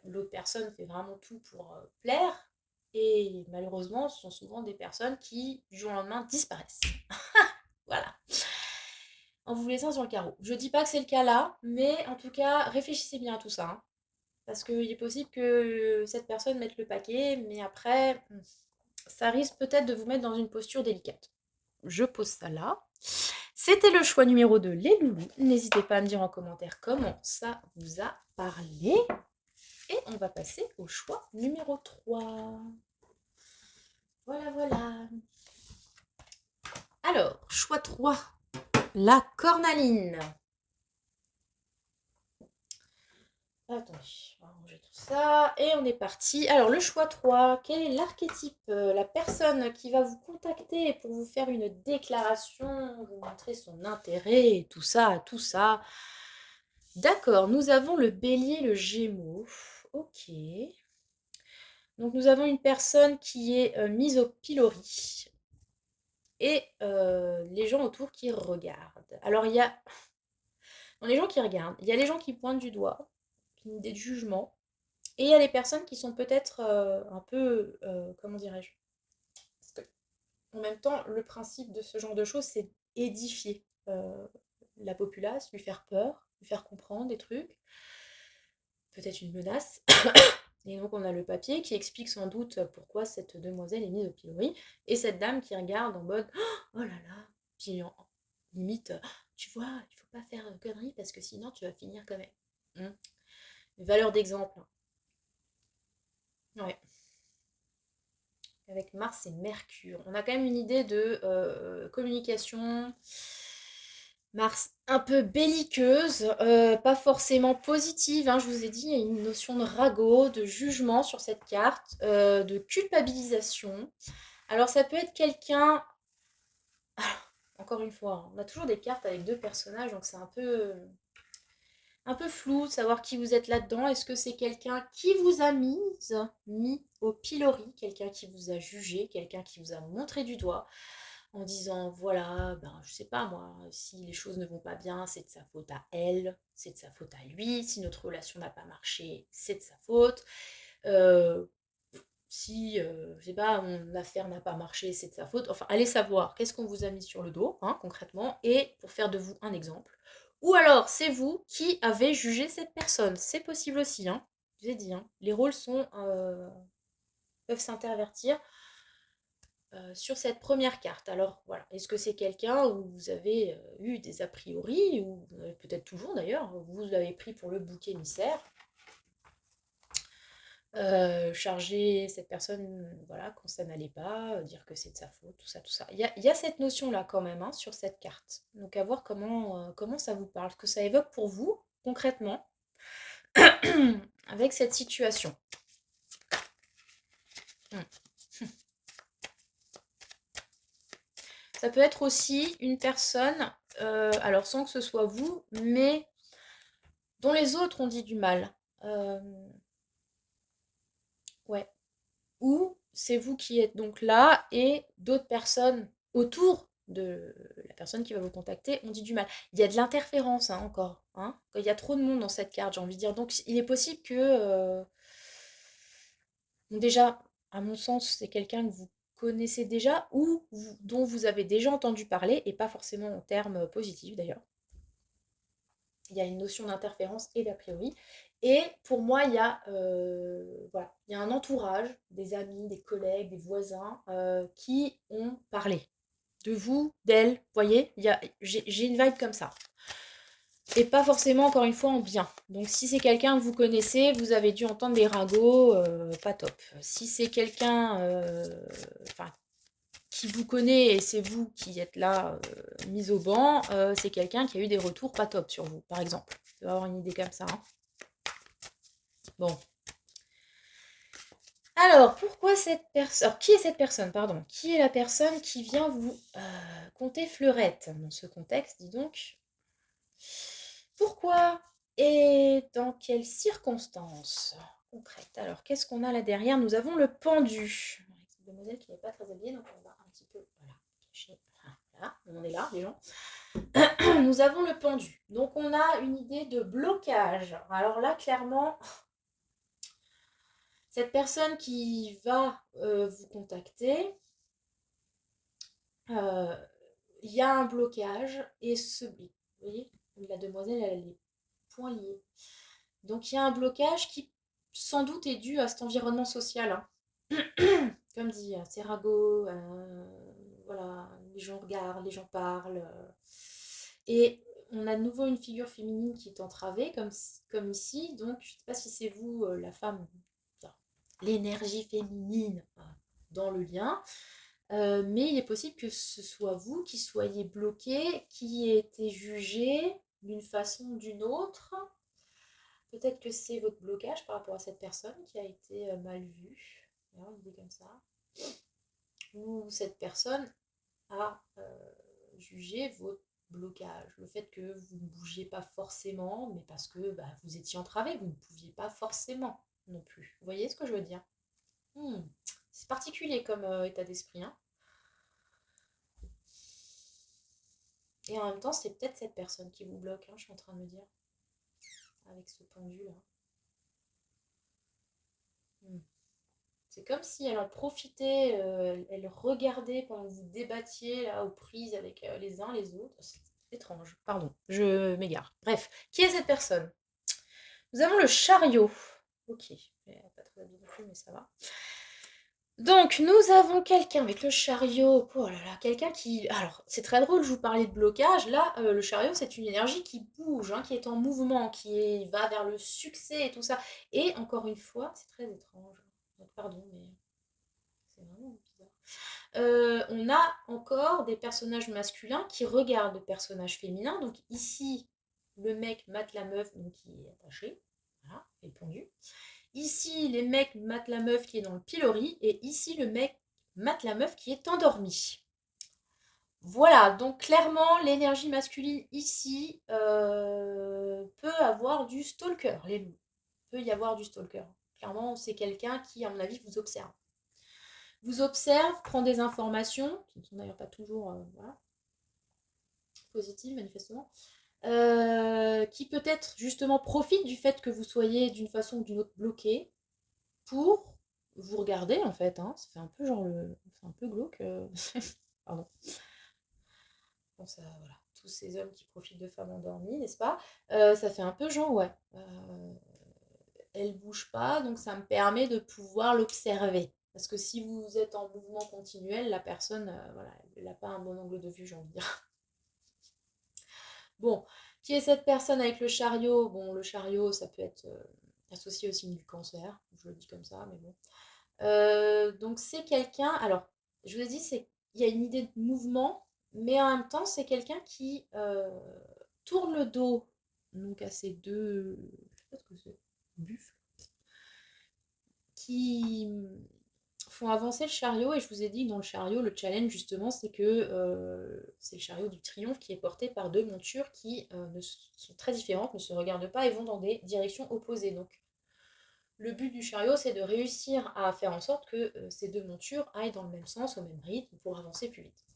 l'autre personne fait vraiment tout pour plaire. Et malheureusement, ce sont souvent des personnes qui, du jour au lendemain, disparaissent. Voilà. En vous laissant sur le carreau. Je dis pas que c'est le cas là, mais en tout cas, réfléchissez bien à tout ça, hein. Parce qu'il est possible que cette personne mette le paquet, mais après, ça risque peut-être de vous mettre dans une posture délicate. Je pose ça là. C'était le choix numéro 2, les loulous. N'hésitez pas à me dire en commentaire comment ça vous a parlé. Et on va passer au choix numéro 3. Voilà, voilà. Alors, choix 3, la cornaline. Attendez, on va ranger tout ça. Et on est parti. Alors, le choix 3, quel est l'archétype? La personne qui va vous contacter pour vous faire une déclaration, vous montrer son intérêt, tout ça, tout ça. D'accord, nous avons le bélier, le gémeaux. Ok. Donc, nous avons une personne qui est mise au pilori. Et les gens autour qui regardent. Alors, il y a... Dans les gens qui regardent, il y a les gens qui pointent du doigt, une idée de jugement. Et il y a les personnes qui sont peut-être un peu, comment dirais-je? Parce que, en même temps, le principe de ce genre de choses, c'est édifier la populace, lui faire peur, lui faire comprendre des trucs, peut-être une menace. Et donc on a le papier qui explique sans doute pourquoi cette demoiselle est mise au pilori, et cette dame qui regarde en mode oh là là, puis limite, tu vois, il faut pas faire connerie parce que sinon tu vas finir quand même. Valeur d'exemple. Ouais. Avec Mars et Mercure. On a quand même une idée de communication. Mars un peu belliqueuse, pas forcément positive, hein, je vous ai dit, il y a une notion de ragot, de jugement sur cette carte, de culpabilisation. Alors ça peut être quelqu'un, encore une fois, hein, on a toujours des cartes avec deux personnages, donc c'est un peu flou de savoir qui vous êtes là-dedans. Est-ce que c'est quelqu'un qui vous a mis au pilori, quelqu'un qui vous a jugé, quelqu'un qui vous a montré du doigt en disant voilà, ben je sais pas moi, si les choses ne vont pas bien, c'est de sa faute à elle, c'est de sa faute à lui, si notre relation n'a pas marché, c'est de sa faute. Euh, si, je sais pas, mon affaire n'a pas marché, c'est de sa faute. Enfin, allez savoir qu'est-ce qu'on vous a mis sur le dos, hein, concrètement, et pour faire de vous un exemple. Ou alors, c'est vous qui avez jugé cette personne. C'est possible aussi, hein. Je vous ai dit, hein. Les rôles peuvent s'intervertir sur cette première carte. Alors, voilà. Est-ce que c'est quelqu'un où vous avez eu des a priori, ou peut-être toujours d'ailleurs, vous l'avez pris pour le bouc émissaire, charger cette personne, voilà, quand ça n'allait pas, dire que c'est de sa faute, tout ça, tout ça. Il y a cette notion-là quand même, hein, sur cette carte. Donc à voir comment ça vous parle, ce que ça évoque pour vous, concrètement, avec cette situation. Ça peut être aussi une personne, alors sans que ce soit vous, mais dont les autres ont dit du mal. Ouais. Ou c'est vous qui êtes donc là et d'autres personnes autour de la personne qui va vous contacter ont dit du mal. Il y a de l'interférence, hein, encore. Hein. Il y a trop de monde dans cette carte, j'ai envie de dire. Donc il est possible que... bon, déjà, à mon sens, c'est quelqu'un que vous connaissez déjà ou dont vous avez déjà entendu parler, et pas forcément en termes positifs d'ailleurs. Il y a une notion d'interférence et d'a priori. Et pour moi, voilà, il y a un entourage, des amis, des collègues, des voisins qui ont parlé de vous, d'elle. Vous voyez, j'ai une vibe comme ça. Et pas forcément, encore une fois, en bien. Donc si c'est quelqu'un que vous connaissez, vous avez dû entendre des ragots, pas top. Si c'est quelqu'un qui vous connaît et c'est vous qui êtes là, mis au banc, c'est quelqu'un qui a eu des retours pas top sur vous, par exemple. Tu vas avoir une idée comme ça. Hein. Bon. Alors, pourquoi cette personne... Alors, qui est cette personne, pardon? Qui est la personne qui vient vous conter fleurette dans ce contexte, dis donc? Pourquoi et dans quelles circonstances concrètes? Alors, qu'est-ce qu'on a là derrière? Nous avons le pendu. Cette demoiselle qui n'est pas très habillée, donc on va un petit peu... Voilà, cacher. Voilà, on est là, les gens. Nous avons le pendu. Donc, on a une idée de blocage. Alors là, clairement, cette personne qui va vous contacter, il y a un blocage et vous voyez, la demoiselle, elle a les poings liés. Donc il y a un blocage qui sans doute est dû à cet environnement social. Hein. Comme dit, c'est ragot, voilà, les gens regardent, les gens parlent. Et on a de nouveau une figure féminine qui est entravée, comme ici. Donc je ne sais pas si c'est vous, la femme, l'énergie féminine dans le lien. Mais il est possible que ce soit vous qui soyez bloqué, qui ait été jugé d'une façon ou d'une autre. Peut-être que c'est votre blocage par rapport à cette personne qui a été mal vue. Une idée comme ça. Ou cette personne a jugé votre blocage. Le fait que vous ne bougiez pas forcément, mais parce que vous étiez entravé, vous ne pouviez pas forcément non plus. Vous voyez ce que je veux dire? C'est particulier comme état d'esprit. Hein. Et en même temps, c'est peut-être cette personne qui vous bloque, hein, je suis en train de me dire, avec ce pendu là. C'est comme si elle en profitait, elle regardait pendant que vous débattiez là, aux prises avec les uns les autres. C'est étrange. Pardon, je m'égare. Bref, qui est cette personne? Nous avons le chariot. Ok, pas très habile non plus, mais ça va. Donc, nous avons quelqu'un avec le chariot. Oh là là, quelqu'un qui... Alors, c'est très drôle, je vous parlais de blocage. Là, le chariot, c'est une énergie qui bouge, hein, qui est en mouvement, va vers le succès et tout ça. Et encore une fois, c'est très étrange. Pardon, mais c'est vraiment bizarre. On a encore des personnages masculins qui regardent le personnage féminin. Donc ici, le mec mate la meuf, donc qui est attaché. Voilà, et pendu. Ici, les mecs matent la meuf qui est dans le pilori. Et ici, le mec mate la meuf qui est endormie. Voilà, donc clairement, l'énergie masculine ici peut avoir du stalker, les loups. Peut y avoir du stalker. Clairement, c'est quelqu'un qui, à mon avis, vous observe, prend des informations, qui ne sont d'ailleurs pas toujours voilà, positives manifestement, qui peut-être justement profite du fait que vous soyez d'une façon ou d'une autre bloqué pour vous regarder en fait. Hein. Ça fait un peu genre c'est un peu glauque. Pardon. Bon, ça, voilà. Tous ces hommes qui profitent de femmes endormies, n'est-ce pas? Ça fait un peu genre, ouais. Elle bouge pas, donc ça me permet de pouvoir l'observer. Parce que si vous êtes en mouvement continuel, la personne, voilà, elle n'a pas un bon angle de vue, j'ai envie de dire. Bon, qui est cette personne avec le chariot? Bon, le chariot, ça peut être associé au signe du cancer, je le dis comme ça, mais bon. Donc c'est quelqu'un, alors, je vous ai dit, il y a une idée de mouvement, mais en même temps, c'est quelqu'un qui tourne le dos donc à ces deux, je sais pas ce que c'est, buffles, qui font avancer le chariot. Et je vous ai dit que dans le chariot, le challenge justement, c'est que c'est le chariot du triomphe qui est porté par deux montures qui sont très différentes, ne se regardent pas et vont dans des directions opposées. Donc le but du chariot, c'est de réussir à faire en sorte que ces deux montures aillent dans le même sens, au même rythme, pour avancer plus vite.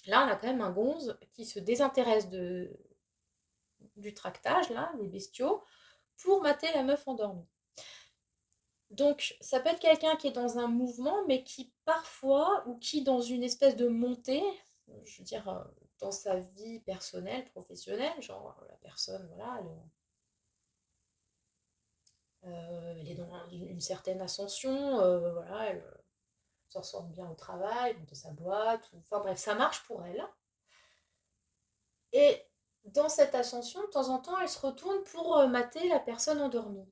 Là, on a quand même un gonze qui se désintéresse du tractage, là, des bestiaux, pour mater la meuf endormie. Donc, ça peut être quelqu'un qui est dans un mouvement, mais qui parfois, ou qui dans une espèce de montée, je veux dire, dans sa vie personnelle, professionnelle, genre la personne, voilà, elle est dans une certaine ascension, voilà, elle s'en sort bien au travail, monter sa boîte, enfin bref, ça marche pour elle. Et dans cette ascension, de temps en temps, elle se retourne pour mater la personne endormie,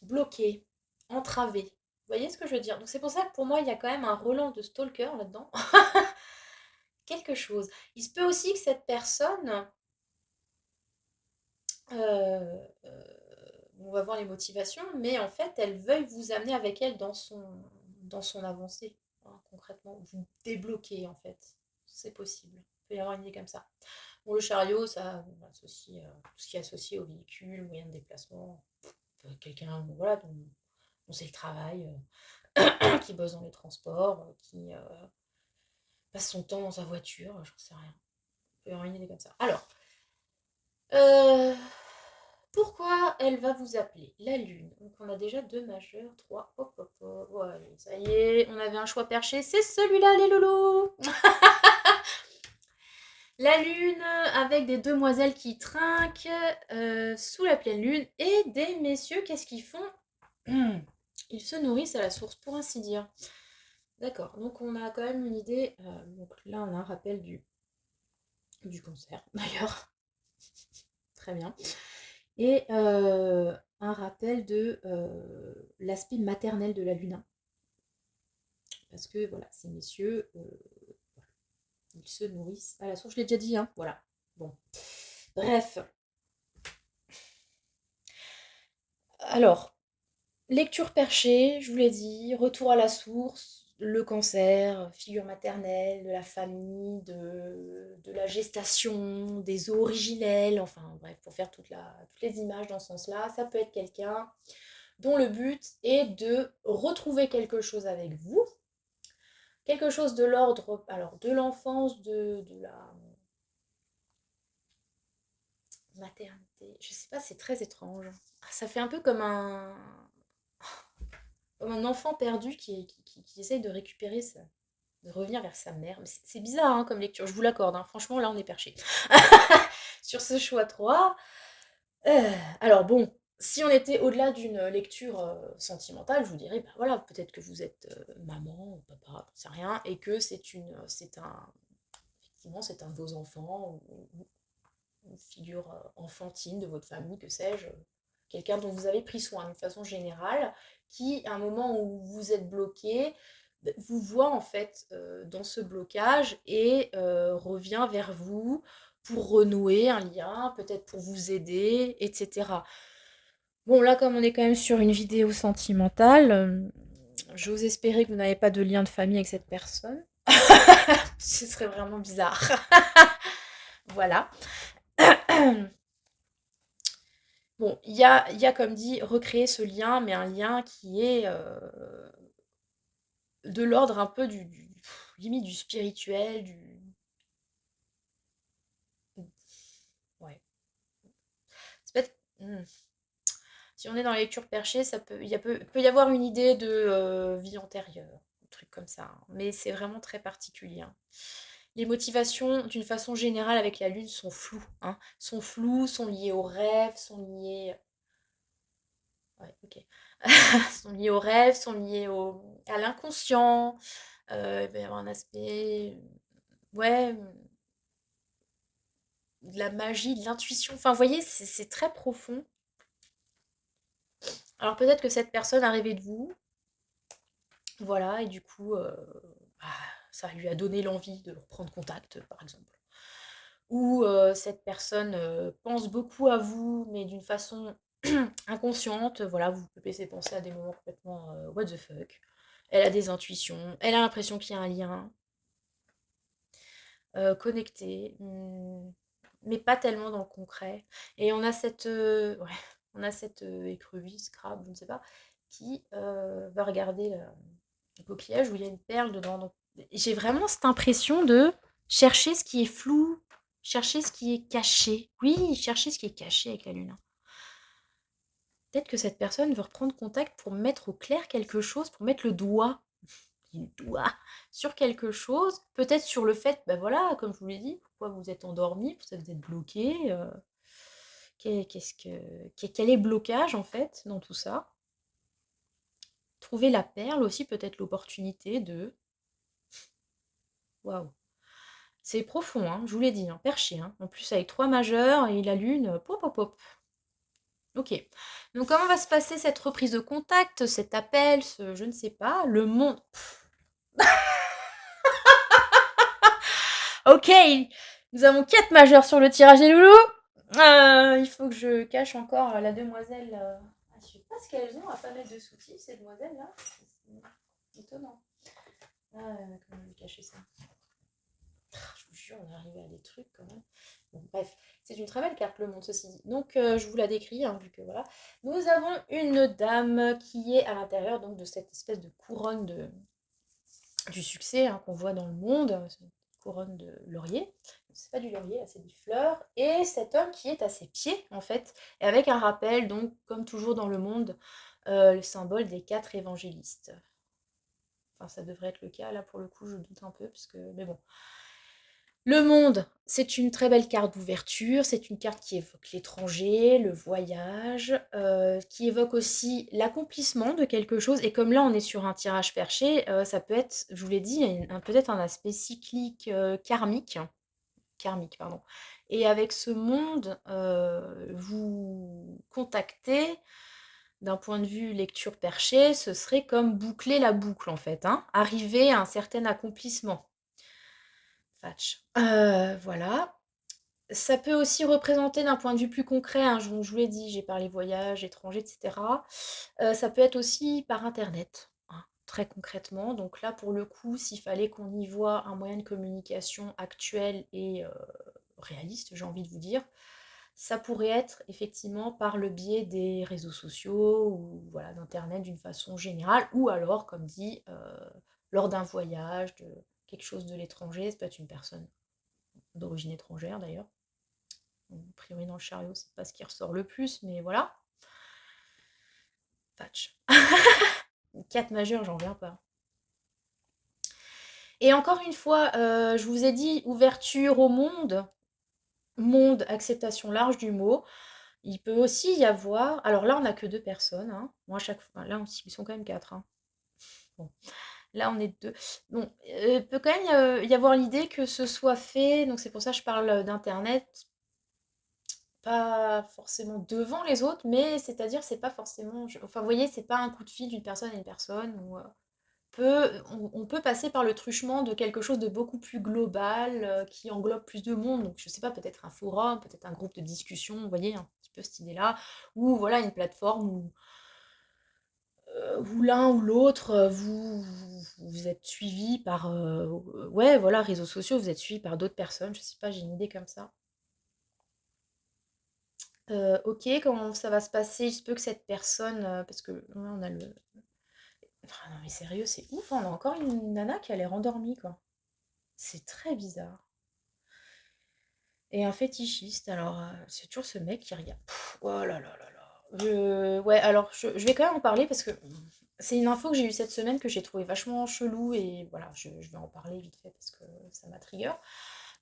bloquée, entravée. Vous voyez ce que je veux dire? Donc c'est pour ça que pour moi, il y a quand même un Roland de stalker là-dedans. Quelque chose. Il se peut aussi que cette personne, on va voir les motivations, mais en fait, elle veuille vous amener avec elle dans son avancée, hein, concrètement. Vous débloquer, en fait. C'est possible. Il peut y avoir une idée comme ça. Bon, le chariot, ça on associe tout ce qui est associé au véhicule, moyen de déplacement. Quelqu'un voilà, dont c'est le travail, qui bosse dans les transports, qui passe son temps dans sa voiture, j'en sais rien. Il peut y avoir une idée comme ça. Alors, euh, pourquoi elle va vous appeler? La lune. Donc on a déjà deux majeurs, trois. Hop, hop, hop. Ouais, ça y est, on avait un choix perché. C'est celui-là, les loulous. La lune avec des demoiselles qui trinquent sous la pleine lune et des messieurs, qu'est-ce qu'ils font? Ils se nourrissent à la source, pour ainsi dire. D'accord, donc on a quand même une idée. Donc là, on a un rappel du cancer, d'ailleurs. Très bien. Et un rappel de l'aspect maternel de la lune. Parce que voilà, ces messieurs, ils se nourrissent à la source. Je l'ai déjà dit, hein. Voilà. Bon. Bref. Alors, lecture perchée, je vous l'ai dit, retour à la source, le cancer, figure maternelle, de la famille, de la gestation, des eaux originelles, enfin bref, pour faire toutes les images dans ce sens-là, ça peut être quelqu'un dont le but est de retrouver quelque chose avec vous, quelque chose de l'ordre, alors de l'enfance, de la maternité, je sais pas, c'est très étrange. Ça fait un peu comme un enfant perdu qui essaye de récupérer de revenir vers sa mère. Mais c'est bizarre hein, comme lecture, je vous l'accorde. Hein. Franchement, là, on est perché. Sur ce choix 3. Alors bon, Si on était au-delà d'une lecture sentimentale, je vous dirais, bah voilà, peut-être que vous êtes maman, ou papa, j'en sais rien, et que effectivement, c'est un de vos enfants, ou une figure enfantine de votre famille, que sais-je, quelqu'un dont vous avez pris soin d'une façon générale, qui, à un moment où vous êtes bloqué, vous voit en fait dans ce blocage et revient vers vous pour renouer un lien, peut-être pour vous aider, etc. Bon, là, comme on est quand même sur une vidéo sentimentale, j'ose espérer que vous n'avez pas de lien de famille avec cette personne. Ce serait vraiment bizarre. Voilà. Bon, il y a comme dit, recréer ce lien, mais un lien qui est de l'ordre un peu limite du spirituel, ouais. C'est peut-être... Si on est dans la lecture perchée, peut y avoir une idée de vie antérieure, un truc comme ça, hein. Mais c'est vraiment très particulier, hein. Les motivations, d'une façon générale, avec la lune, sont floues, hein. Sont floues, sont liées aux rêves, sont liées... Ouais, ok. Sont liées aux rêves, sont liées à l'inconscient. Il va y avoir un aspect... Ouais, de la magie, de l'intuition. Enfin, vous voyez, c'est très profond. Alors peut-être que cette personne a rêvé de vous, voilà, et du coup, bah, ça lui a donné l'envie de reprendre contact, par exemple. Ou cette personne pense beaucoup à vous, mais d'une façon inconsciente. Voilà, vous pouvez laisser penser à des moments complètement what the fuck. Elle a des intuitions, elle a l'impression qu'il y a un lien connecté, mais pas tellement dans le concret. Et ouais, on a cette écrevisse, crabe, je ne sais pas, qui va regarder le coquillage où il y a une perle dedans. Donc, j'ai vraiment cette impression de chercher ce qui est flou, chercher ce qui est caché. Oui, chercher ce qui est caché avec la lune, hein. Peut-être que cette personne veut reprendre contact pour mettre au clair quelque chose, pour mettre le doigt sur quelque chose, peut-être sur le fait, ben voilà, comme je vous l'ai dit, pourquoi vous êtes endormi, pourquoi vous êtes bloqué, quel est le blocage en fait dans tout ça. Trouver la perle aussi, peut-être l'opportunité de... Waouh. C'est profond, hein, je vous l'ai dit, hein, perché, hein. En plus avec 3 majeurs et la lune, pop pop pop. Ok. Donc comment va se passer cette reprise de contact, cet appel, je ne sais pas, le monde... Ok, nous avons 4 majeurs sur le tirage des loulous. Il faut que je cache encore la demoiselle. Je sais pas ce qu'elles ont à pas mettre de soutif, ces demoiselles-là. C'est étonnant. Comment je vais cacher ça? Je vous jure, on est arrivé à des trucs quand même. Bon, bref, c'est une très belle carte, le monde, ceci dit. Donc, je vous la décris, hein, vu que voilà. Nous avons une dame qui est à l'intérieur donc de cette espèce de couronne du succès, hein, qu'on voit dans le monde. C'est une couronne de laurier. C'est pas du laurier, là, c'est des fleurs. Et cet homme qui est à ses pieds, en fait, et avec un rappel, donc, comme toujours dans le monde, le symbole des 4 évangélistes. Enfin, ça devrait être le cas, là, pour le coup, je doute un peu, parce que... Mais bon. Le monde, c'est une très belle carte d'ouverture, c'est une carte qui évoque l'étranger, le voyage, qui évoque aussi l'accomplissement de quelque chose. Et comme là, on est sur un tirage perché, ça peut être, je vous l'ai dit, peut-être un aspect cyclique, karmique, pardon. Et avec ce monde, vous contactez, d'un point de vue lecture perchée, ce serait comme boucler la boucle, en fait, hein, arriver à un certain accomplissement. Fatch. Voilà. Ça peut aussi représenter d'un point de vue plus concret, hein, je vous l'ai dit, j'ai parlé voyage, étranger, etc. Ça peut être aussi par internet, hein, très concrètement. Donc là, pour le coup, s'il fallait qu'on y voit un moyen de communication actuel et réaliste, j'ai envie de vous dire, ça pourrait être effectivement par le biais des réseaux sociaux ou voilà, d'internet d'une façon générale, ou alors, comme dit, lors d'un voyage, de quelque chose de l'étranger, ça peut être une personne d'origine étrangère d'ailleurs. A priori dans le chariot, c'est pas ce qui ressort le plus, mais voilà. Patch. 4 majeurs, j'en reviens pas. Et encore une fois, je vous ai dit ouverture au monde, acceptation large du mot. Il peut aussi y avoir alors là, on n'a que 2 personnes, hein. Moi, à chaque fois là, ils sont quand même 4, hein. Bon, là, on est 2. Bon, peut quand même y avoir l'idée que ce soit fait, donc c'est pour ça que je parle d'internet, pas forcément devant les autres, mais c'est-à-dire, c'est pas forcément enfin, vous voyez, c'est pas un coup de fil d'une personne à une personne ou on peut passer par le truchement de quelque chose de beaucoup plus global, qui englobe plus de monde. Donc, je sais pas, peut-être un forum, peut-être un groupe de discussion, vous voyez, un petit peu cette idée-là. Ou voilà, une plateforme où l'un ou l'autre, vous êtes suivi par, ouais, voilà, réseaux sociaux, vous êtes suivi par d'autres personnes. Je sais pas, j'ai une idée comme ça. Ok, comment ça va se passer? Il se peut que cette personne, parce que là, on a le... Ah non mais sérieux, c'est ouf, hein, on a encore une nana qui a l'air endormie, quoi. C'est très bizarre. Et un fétichiste, alors c'est toujours ce mec qui regarde. Oh là là là là. Ouais, alors je vais quand même en parler parce que c'est une info que j'ai eue cette semaine que j'ai trouvé vachement chelou et voilà, je vais en parler vite fait parce que ça m'a trigger.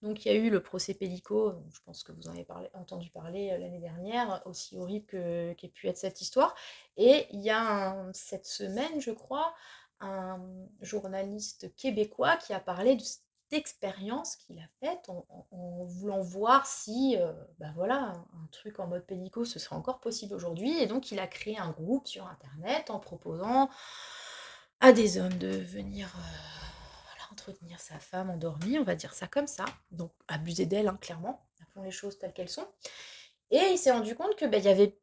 Donc il y a eu le procès Pellico, je pense que vous en avez entendu parler l'année dernière, aussi horrible qu'ait pu être cette histoire. Et il y a cette semaine, je crois, un journaliste québécois qui a parlé de cette expérience qu'il a faite en voulant voir si ben voilà, un truc en mode Pellico ce serait encore possible aujourd'hui. Et donc il a créé un groupe sur Internet en proposant à des hommes de venir voilà, entretenir sa femme endormie, on va dire ça comme ça. Donc abuser d'elle, hein, clairement. Appelons les choses telles qu'elles sont. Et il s'est rendu compte que il y avait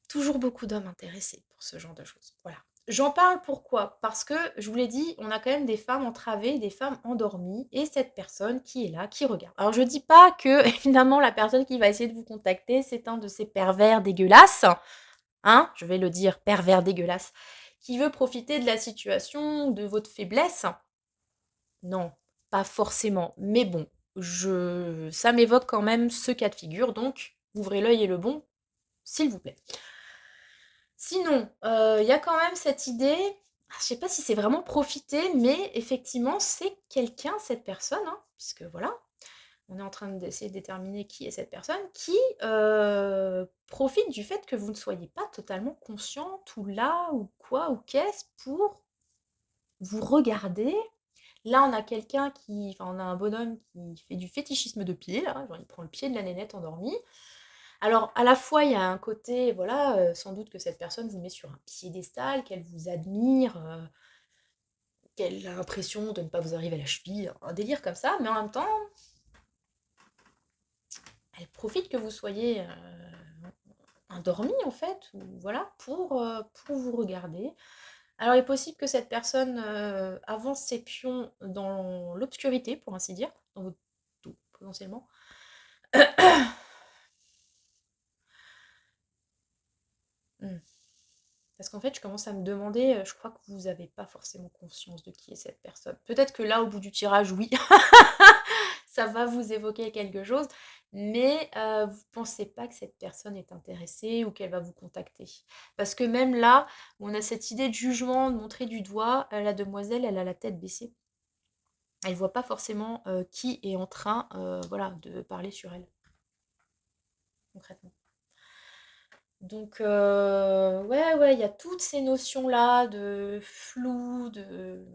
toujours beaucoup d'hommes intéressés pour ce genre de choses. Voilà. J'en parle pourquoi? Parce que, je vous l'ai dit, on a quand même des femmes entravées, des femmes endormies, et cette personne qui est là, qui regarde. Alors je dis pas que, évidemment, la personne qui va essayer de vous contacter, c'est un de ces pervers dégueulasses, hein, je vais le dire, pervers dégueulasse, qui veut profiter de la situation, de votre faiblesse. Non, pas forcément. Mais bon, ça m'évoque quand même ce cas de figure, donc ouvrez l'œil et le bon, s'il vous plaît. Sinon, il y a quand même cette idée, je sais pas si c'est vraiment profiter, mais effectivement, c'est quelqu'un, cette personne, hein, puisque voilà, on est en train d'essayer de déterminer qui est cette personne, qui profite du fait que vous ne soyez pas totalement consciente ou là, ou quoi, ou qu'est-ce, pour vous regarder. Là, on a quelqu'un qui, enfin, on a un bonhomme qui fait du fétichisme de pied, là, genre il prend le pied de la nénette endormie. Alors, à la fois, il y a un côté, voilà, sans doute que cette personne vous met sur un piédestal, qu'elle vous admire, qu'elle a l'impression de ne pas vous arriver à la cheville, un délire comme ça, mais en même temps, elle profite que vous soyez endormi, en fait, ou voilà, pour vous regarder. Alors, il est possible que cette personne avance ses pions dans l'obscurité, pour ainsi dire, dans votre dos, potentiellement. Hmm. Parce qu'en fait, je commence à me demander, je crois que vous n'avez pas forcément conscience de qui est cette personne. Peut-être que là, au bout du tirage, oui, ça va vous évoquer quelque chose, mais vous ne pensez pas que cette personne est intéressée ou qu'elle va vous contacter. Parce que même là, on a cette idée de jugement, de montrer du doigt, la demoiselle, elle a la tête baissée. Elle ne voit pas forcément qui est en train voilà, de parler sur elle, concrètement. Donc, ouais, ouais, il y a toutes ces notions-là de flou, de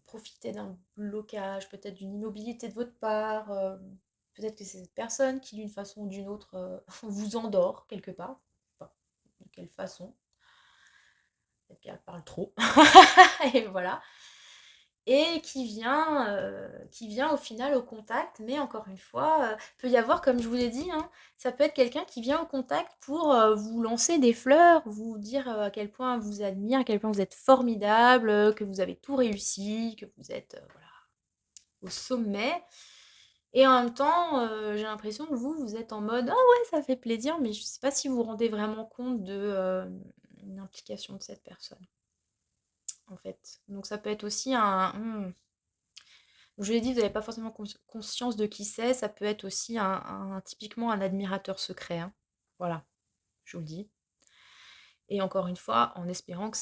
profiter d'un blocage, peut-être d'une immobilité de votre part, peut-être que c'est cette personne qui, d'une façon ou d'une autre, vous endort quelque part. Enfin, de quelle façon? Peut-être qu'elle parle trop. Et voilà. Et qui vient au final au contact, mais encore une fois, peut y avoir, comme je vous l'ai dit, hein, ça peut être quelqu'un qui vient au contact pour vous lancer des fleurs, vous dire à quel point vous admire, à quel point vous êtes formidable, que vous avez tout réussi, que vous êtes voilà, au sommet. Et en même temps, j'ai l'impression que vous êtes en mode ah ouais, ça fait plaisir, mais je ne sais pas si vous vous rendez vraiment compte de l'implication de cette personne, en fait. Donc ça peut être aussi je l'ai dit, vous n'avez pas forcément conscience de qui c'est. Ça peut être aussi typiquement un admirateur secret, hein. Voilà, je vous le dis. Et encore une fois, en espérant que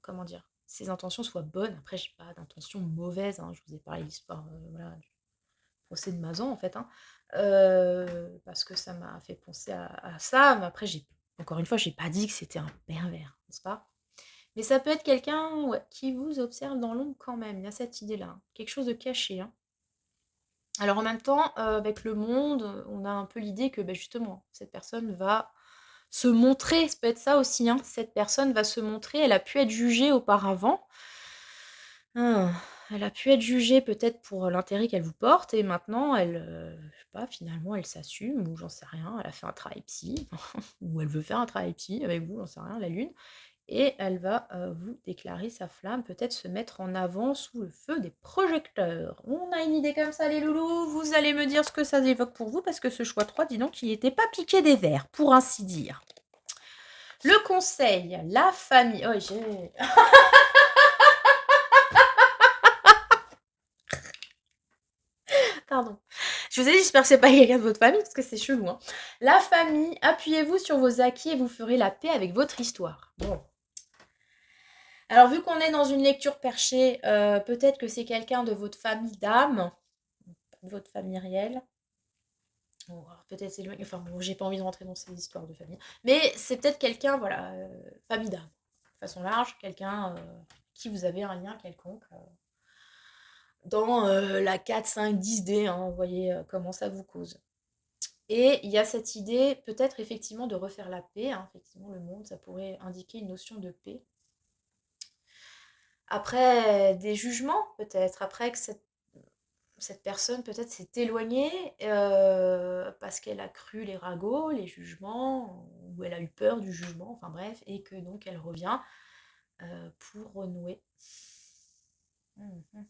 comment dire, ses intentions soient bonnes. Après, je n'ai pas d'intention mauvaise, hein. Je vous ai parlé de l'histoire voilà, procès de Mazan en fait, hein, parce que ça m'a fait penser à ça, mais après encore une fois, j'ai pas dit que c'était un pervers, n'est-ce pas? Mais ça peut être quelqu'un, ouais, qui vous observe dans l'ombre quand même, il y a cette idée-là, hein. Quelque chose de caché, hein. Alors en même temps, avec le monde, on a un peu l'idée que, justement, cette personne va se montrer, ça peut être ça aussi, hein. Cette personne va se montrer, elle a pu être jugée auparavant. Ah, elle a pu être jugée peut-être pour l'intérêt qu'elle vous porte et maintenant elle, je sais pas, finalement elle s'assume ou j'en sais rien, elle a fait un travail psy ou elle veut faire un travail psy avec vous, j'en sais rien, la lune et elle va, vous déclarer sa flamme, peut-être se mettre en avant sous le feu des projecteurs. On a une idée comme ça les loulous, vous allez me dire ce que ça évoque pour vous parce que ce choix 3, dis donc, il était pas piqué des verres, pour ainsi dire. Le conseil, la famille. Oh j'ai pardon. Je vous ai dit, j'espère que c'est pas quelqu'un de votre famille, parce que c'est chelou, hein. La famille, appuyez-vous sur vos acquis et vous ferez la paix avec votre histoire. Bon. Alors, vu qu'on est dans une lecture perchée, peut-être que c'est quelqu'un de votre famille d'âme, de votre famille réelle. Bon, alors peut-être c'est loin, enfin bon, j'ai pas envie de rentrer dans ces histoires de famille. Mais c'est peut-être quelqu'un, voilà, famille d'âme, de façon large, quelqu'un qui vous avez un lien quelconque. Dans la 4, 5, 10D, hein, vous voyez comment ça vous cause. Et il y a cette idée, peut-être effectivement, de refaire la paix, hein, effectivement, le monde, ça pourrait indiquer une notion de paix. Après, des jugements, peut-être, après que cette personne, peut-être, s'est éloignée parce qu'elle a cru les ragots, les jugements, ou elle a eu peur du jugement, enfin bref, et que donc elle revient pour renouer. Mhm.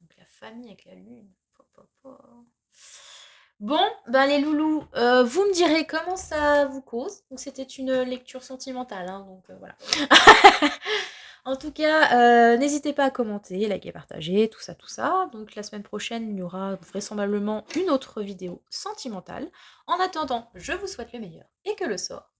Donc la famille avec la lune. Bon, ben les loulous, vous me direz comment ça vous cause. Donc c'était une lecture sentimentale, hein, donc voilà. En tout cas, n'hésitez pas à commenter, liker, partager, tout ça, tout ça. Donc la semaine prochaine, il y aura vraisemblablement une autre vidéo sentimentale. En attendant, je vous souhaite le meilleur et que le sort